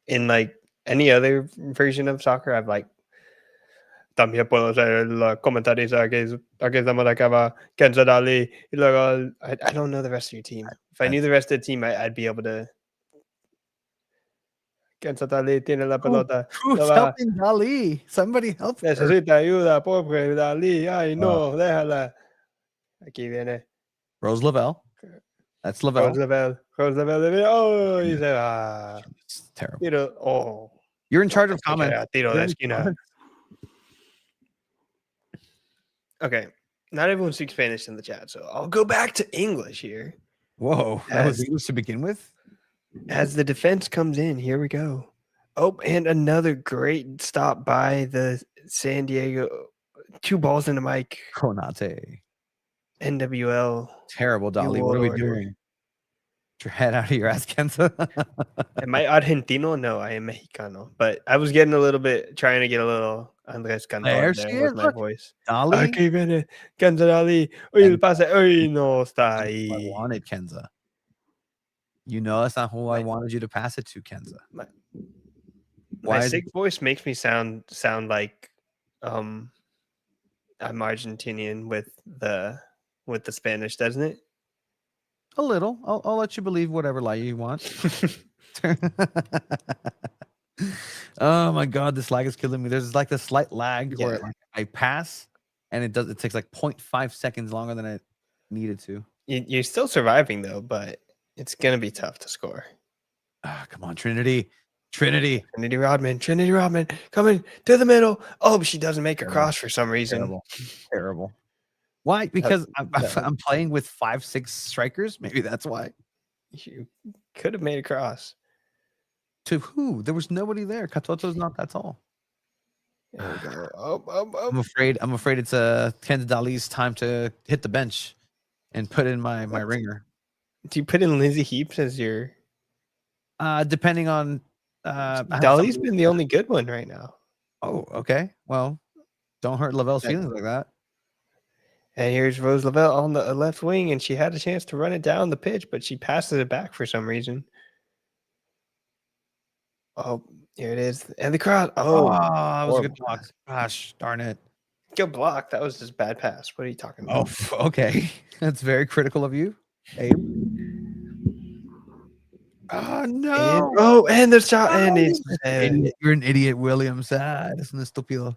In like any other version of soccer, I've like también puedo ser el comentarista que estamos acá Kenza Dali. Y luego, I don't know the rest of your team. If I knew the rest of the team, I'd be able to. Kenza Dali tiene la pelota. Who's helping Dali? Somebody help her. Necesita ayuda, pobre Dali. Ay, no, déjala. Aquí viene. Rose Lavelle. That's Lavelle. Rose Lavelle. Oh, y se va. It's terrible. Tiro. Oh. You're in charge of comment. Tiro de esquina. Okay. Not everyone speaks Spanish in the chat, so I'll go back to English here. Whoa. That was English to begin with? As the defense comes in, here we go. Oh, and another great stop by the San Diego. 2 balls in the mic. Konate. NWL. Terrible, Dali. What are we doing? Get your head out of your ass, Kenza. Am I Argentino? No, I am Mexicano. But I was getting a little bit, trying to get a little Andres Cantor there with my voice. Dali. Aquí viene Kenza Dali. Uy, el pase. Uy, no está ahí. I wanted Kenza. You know that's not who I wanted you to pass it to, Kenza. My sick voice makes me sound like I'm Argentinian with the Spanish, doesn't it? A little. I'll let you believe whatever lie you want. Oh my god, this lag is killing me. There's like this slight lag where like I pass and it takes like 0.5 seconds longer than it needed to. You're still surviving though, but it's gonna be tough to score. Come on, Trinity Rodman, coming to the middle. Oh, but she doesn't make a cross for some reason. Terrible. Why? Because I'm playing with 5-6 strikers. Maybe that's why. You could have made a cross. To who? There was nobody there. Katoto's not that tall. There we go. I'm afraid it's Kenza Dali's time to hit the bench and put in my ringer. Do you put in Lindsay Heaps as your? Depending on. Dali's been the only good one right now. Oh, okay. Well, don't hurt Lavelle's feelings like that. And here's Rose Lavelle on the left wing, and she had a chance to run it down the pitch, but she passes it back for some reason. Oh, here it is. And the crowd. Oh, that was a good block. Gosh, darn it. Good block. That was just bad pass. What are you talking about? Oh, okay. That's very critical of you, Abe. Oh, no. And the shot. And it's you're an idiot, Williams. Es un estúpido.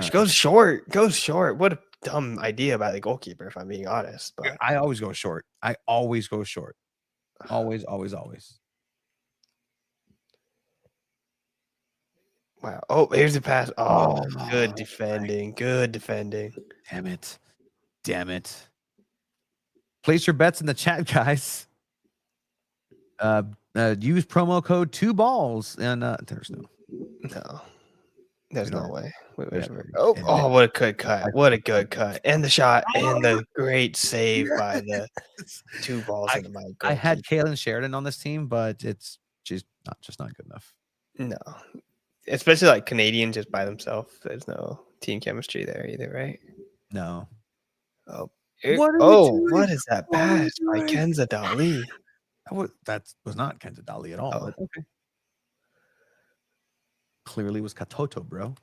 She goes short. What a dumb idea by the goalkeeper, if I'm being honest. But I always go short. Always. Always. Wow. Oh, here's the pass. Oh, good defending. Damn it. Place your bets in the chat, guys. Use promo code 2balls. And there's no. There's We no don't- way. Wait, yeah, oh, and- oh, what a good cut. What a good cut. And the shot and the great save by the two balls into my I had goalkeeper. Kaylin Sheridan on this team, but she's not good enough. No. Especially like Canadian just by themselves. There's no team chemistry there either, right? No. Oh, What are you oh, doing? what is that What are you pass by doing? Kenza Dali? That was not Kenta Dali at all. Oh. But okay. Clearly was Katoto, bro.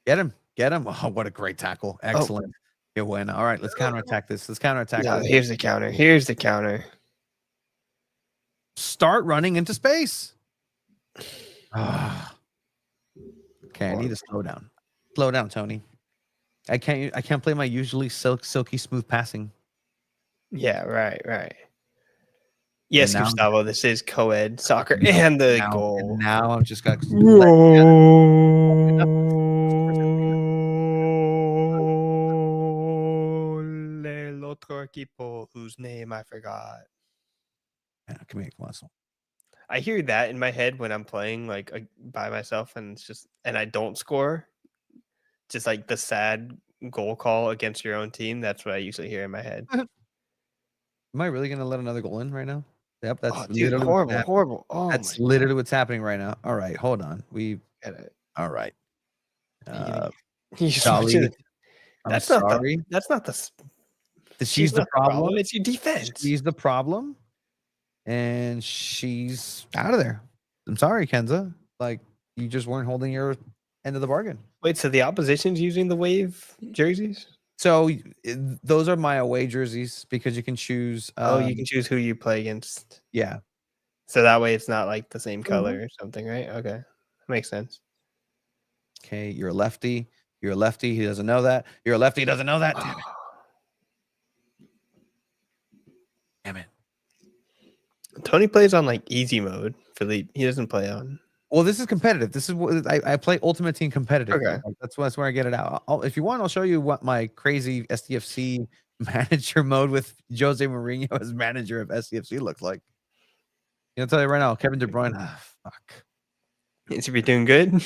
Get him. Oh, what a great tackle. Excellent. Good win. All right, let's counterattack this. No, here's the counter. Start running into space. Okay, I need to slow down. Slow down, Tony. I can't play my usually silky smooth passing. Yeah, right. Yes, now- Gustavo, this is co-ed soccer and the goal. Now I've just got El otro equipo whose name I forgot. Come here, come on. I hear that in my head when I'm playing like by myself, and I don't score. Just like the sad goal call against your own team. That's what I usually hear in my head. Am I really gonna let another goal in right now? Yep, that's Dude, literally horrible. Oh, that's literally what's happening right now. All right, hold on. All right. Dali, that's I'm not sorry. That's not the. She's the problem. It's your defense. She's the problem, and she's out of there. I'm sorry, Kenza. Like you just weren't holding your end of the bargain. Wait, so the opposition's using the Wave jerseys? So those are my away jerseys because you can choose. You can choose who you play against. Yeah. So that way it's not like the same color or something, right? Okay, makes sense. Okay, you're a lefty. You're a lefty. He doesn't know that. You're a lefty. He doesn't know that. Damn it. Damn it. Tony plays on like easy mode. Philippe, he doesn't play on. Well, this is competitive. This is what I play Ultimate Team competitive. Okay. Like, that's where I get it out. If you want, I'll show you what my crazy SDFC manager mode with Jose Mourinho as manager of SDFC looks like. I'll tell you right now, Kevin De Bruyne. Fuck. Is he doing good?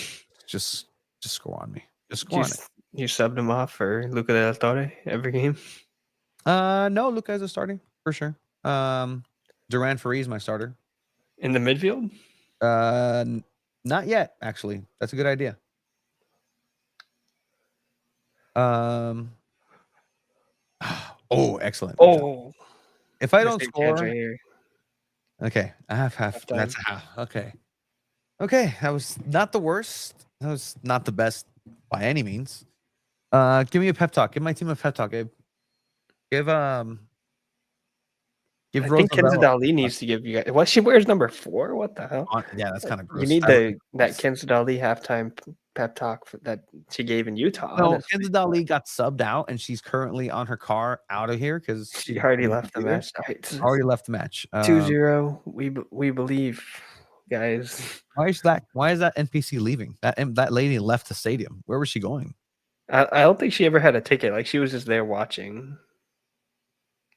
Just score on me. Just score on it. You subbed him off for Luca Del Torre every game? No, Lucas is starting for sure. Duran Fari's my starter. In the midfield? Not yet, actually. That's a good idea. Oh, excellent. Oh, if I don't score, right here. Okay, I have half. That's half. Okay, that was not the worst. That was not the best by any means. Give me a pep talk. Give my team a pep talk, Gabe. Give I think Kenza Dali needs to give you guys. Well, she wears number 4. What the hell? Yeah, that's kind of gross. You need that Kenza Dali halftime pep talk that she gave in Utah. No, Kenza Dali got subbed out, and she's currently on her car out of here because she already left the match. Already left the match. 2-0. We believe, guys. Why is that NPC leaving? That lady left the stadium. Where was she going? I don't think she ever had a ticket. Like she was just there watching.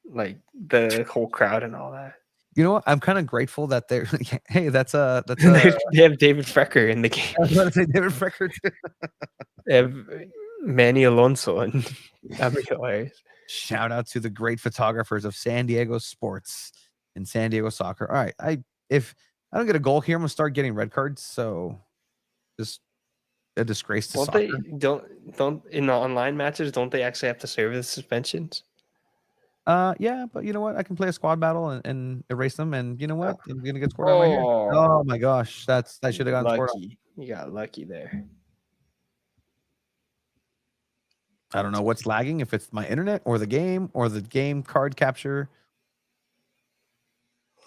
Like the whole crowd and all that. You know what? I'm kind of grateful that they're. Hey, that's they have David Frecker in the game. I was going to say David Frecker too. They have Manny Alonso and that'd be hilarious. Shout out to the great photographers of San Diego sports and San Diego soccer. All right, if I don't get a goal here, I'm gonna start getting red cards. So, just a disgrace to soccer. They don't in the online matches? Don't they actually have to serve the suspensions? Yeah, but you know what? I can play a squad battle and erase them, and you know what? I'm gonna get scored on right here. Oh my gosh, I should have gotten scored on. You got lucky there. I don't know what's lagging, if it's my internet or the game card capture.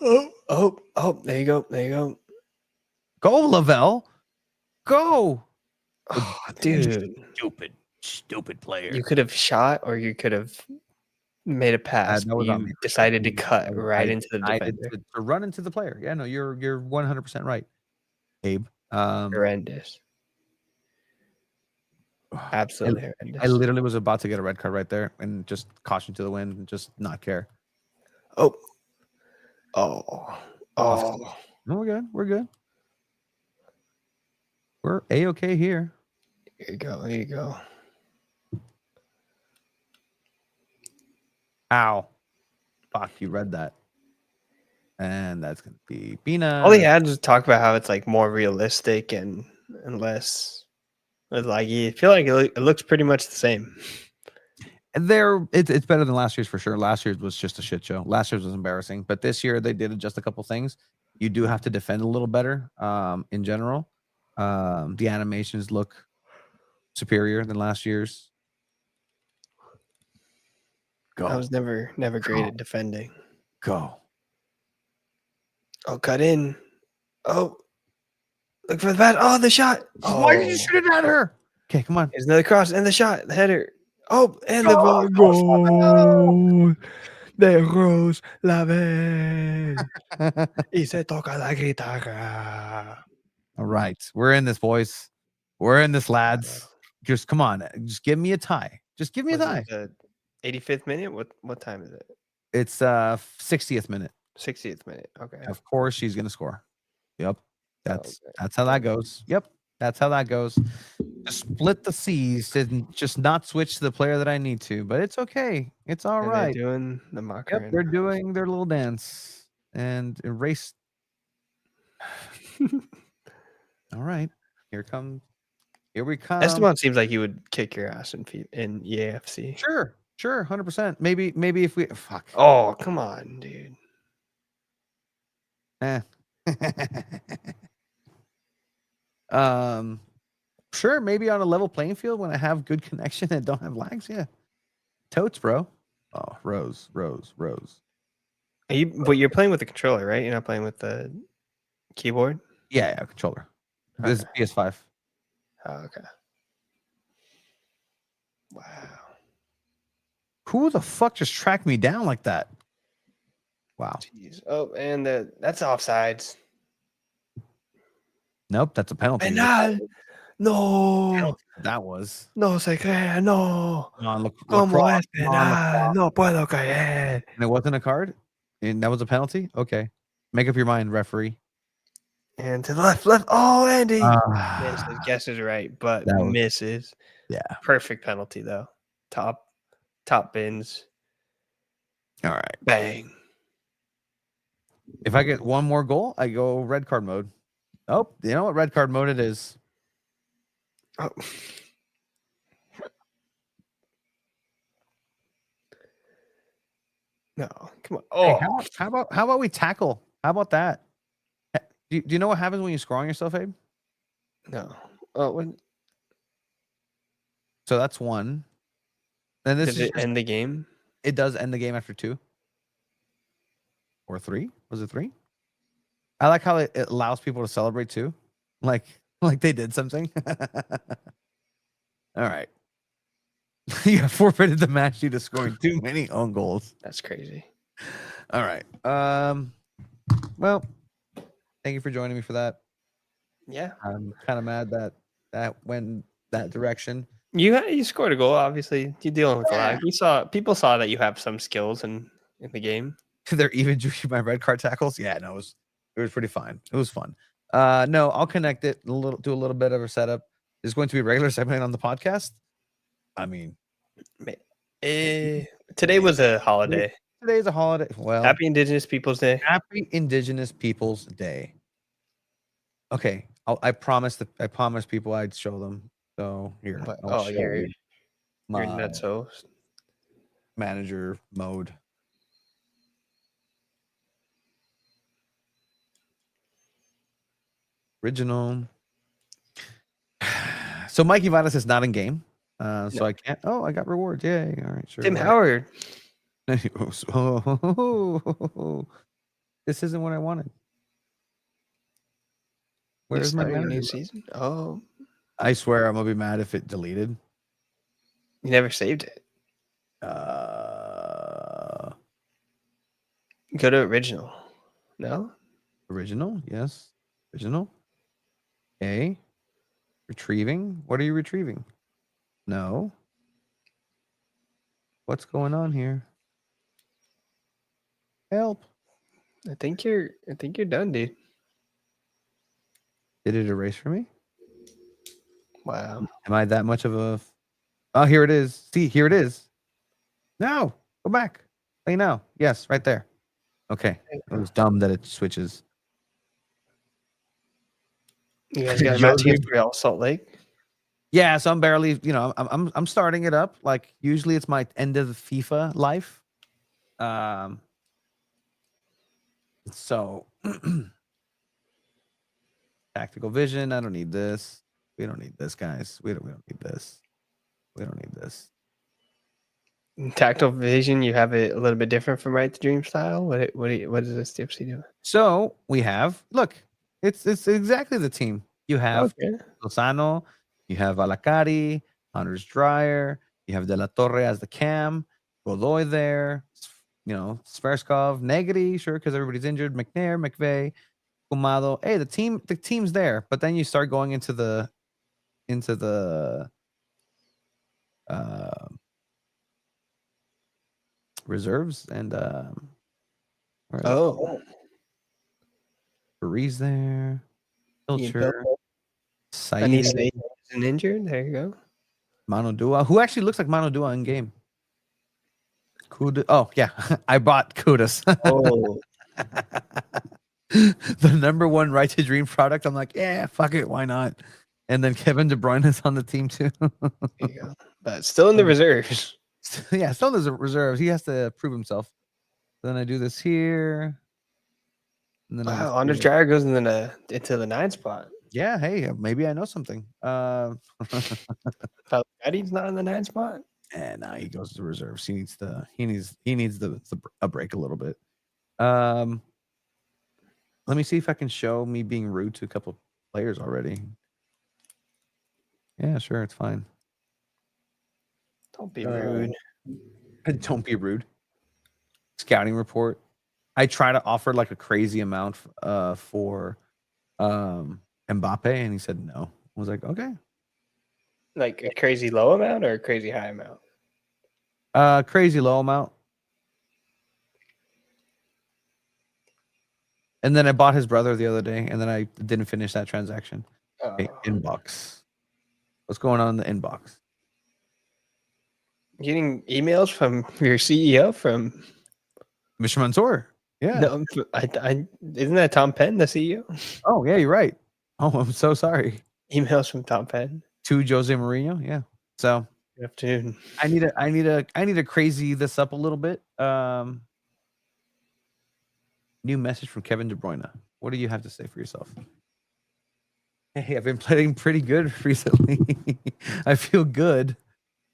Oh, there you go. Go, Lavelle. Go. Oh, dude. Stupid player. You could have shot or you could have made a pass. You decided to cut right into the defender. To run into the player. Yeah, no, you're 100% right, Abe. Horrendous. Absolutely horrendous. I literally was about to get a red card right there and just caution to the wind and just not care. Oh. No, we're good. We're A-okay here. Here you go. Here you go. Ow. Fuck, you read that. And that's going to be Bina. All he had was talk about how it's like more realistic and less. It's like you feel like it looks pretty much the same. It's better than last year's for sure. Last year's was just a shit show. Last year's was embarrassing, but this year they did adjust a couple things. You do have to defend a little better in general. The animations look superior than last year's. Go. I was never great at defending. Go. Oh, cut in. Oh, look for the pass. Oh, the shot. Oh. Why did you shoot it at her? Okay, come on. There's another cross and the shot, the header. Oh, and the goal. There goes la vez. Y se toca la guitarra. All right. We're in this, boys. We're in this, lads. Just come on. Just give me a tie. Just give me a tie. The 85th minute? What time is it? It's 60th minute. 60th minute. Okay. Of course she's gonna score. Yep. That's how that goes. Yep. That's how that goes. Just split the C's and just not switch to the player that I need to, but it's okay. It's all right. They're doing the Macarena. Yep, they're doing their little dance and erase. All right. Here we come. Esteban seems like he would kick your ass in EAFC. Sure, 100%. Maybe if we fuck. Oh, come on, dude. Sure, maybe on a level playing field when I have good connection and don't have lags. Yeah. Totes, bro. Oh, Rose. But you're playing with the controller, right? You're not playing with the keyboard? Yeah, controller. This is PS5. Oh, okay. Wow. Who the fuck just tracked me down like that? Wow. Jeez. Oh, and that's offsides. Nope, that's a penalty. Penal. No. That was. No se cree, no. Como es penal? No puedo creer. And it wasn't a card? And that was a penalty? Okay. Make up your mind, referee. And to the left. Oh, Andy. Misses. Guess is right, but misses. Yeah. Perfect penalty, though. Top bins. All right. Bang. If I get one more goal, I go red card mode. Oh, you know what red card mode it is? Oh. No, come on. Oh, hey, how about we tackle? How about that? Do you know what happens when you score on yourself, Abe? No. Oh, when? So that's one. Then this Does it end the game? It does end the game after 2 or 3. Was it 3? I like how it allows people to celebrate too, like they did something. All right. You have forfeited the match due to scoring too many own goals. That's crazy. All right. Well, thank you for joining me for that. Yeah. I'm kind of mad that went that direction. You scored a goal. Obviously, you're dealing with a lag. People saw that you have some skills in the game. They're even doing my red card tackles. Yeah, no, it was pretty fine. It was fun. No, I'll connect it do a little bit of a setup. It's going to be a regular segment on the podcast. I mean, today was a holiday. Today's a holiday. Well, Happy Indigenous Peoples Day. Happy Indigenous Peoples Day. Okay, I promised people I'd show them. So here. You're nuts host. Manager mode. Original. So Mikey Vadas is not in game. So I can't. Oh, I got rewards. Yay. All right, sure. Tim Howard. This isn't what I wanted. Where's my new season? Oh. I swear I'm gonna be mad if it deleted. You never saved it. Go to original. No? Original, yes. Original. Okay. Retrieving. What are you retrieving? No. What's going on here? Help. I think you're done, dude. Did it erase for me? Wow. Am I that much of a? Oh, here it is. See, here it is. No, go back. Play now. Yes, right there. Okay, it was dumb that it switches. You guys got a match against Real Salt Lake. Yeah, so I'm barely, I'm starting it up. Like usually it's my end of the FIFA life. So tactical vision. I don't need this. We don't need this, guys. We don't need this. We don't need this. Tactile vision, you have it a little bit different from Right to Dream style. What does this SDFC do? So we have it's exactly the team. You have Lozano, you have Alacari, Hunter's Dreyer, you have De La Torre as the cam, Godoy there, Sverskov, Negri, sure, because everybody's injured, McNair, McVeigh, Kumado. Hey, the team's there, but then you start going into the reserves and Paris there, Pilcher, Said, an injured. There you go. Manu Duah, who actually looks like Manu Duah in game. Oh yeah, I bought Kudos. Oh, the number one Right to Dream product. I'm like, yeah, fuck it, why not? And then Kevin De Bruyne is on the team too. There you go. But still in the reserves. Yeah, still in the reserves. He has to prove himself. Then I do this here. And then Anders Dreyer goes into the 9 spot. Yeah, hey, maybe I know something. Eddie's not in the 9 spot. And now he goes to reserves. He needs a break a little bit. Let me see if I can show me being rude to a couple players already. Yeah, sure, it's fine. Don't be rude. Don't be rude. Scouting report. I try to offer like a crazy amount for Mbappe, and he said no. I was like, okay. Like a crazy low amount or a crazy high amount? Crazy low amount. And then I bought his brother the other day, and then I didn't finish that transaction. Okay, inbox. What's going on in the inbox? Getting emails from your CEO from Mr. Mansour. Yeah. No, isn't that Tom Penn, the CEO? Oh, yeah, you're right. Oh, I'm so sorry. Emails from Tom Penn to Jose Mourinho. Yeah. So good afternoon. I need to crazy this up a little bit. New message from Kevin De Bruyne. What do you have to say for yourself? Hey, I've been playing pretty good recently. I feel good.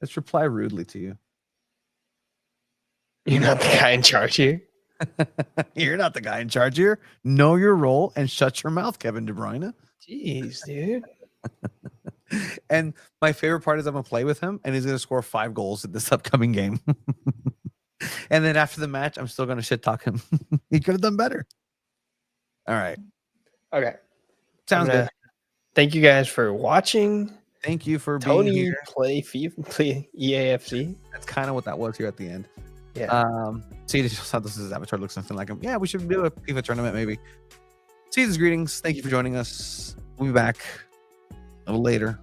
Let's reply rudely to you. You're not the guy in charge here. You're not the guy in charge here. Know your role and shut your mouth, Kevin De Bruyne. Jeez, dude. And my favorite part is I'm going to play with him, and he's going to score 5 goals in this upcoming game. And then after the match, I'm still going to shit talk him. He could have done better. All right. Okay. Sounds good. Thank you guys for watching. Thank you for being here. Play EAFC. That's kind of what that was here at the end. Yeah. See, Santos' avatar looks something like him. Yeah, we should do a FIFA tournament maybe. Season's greetings. Thank you for joining us. We'll be back a little later.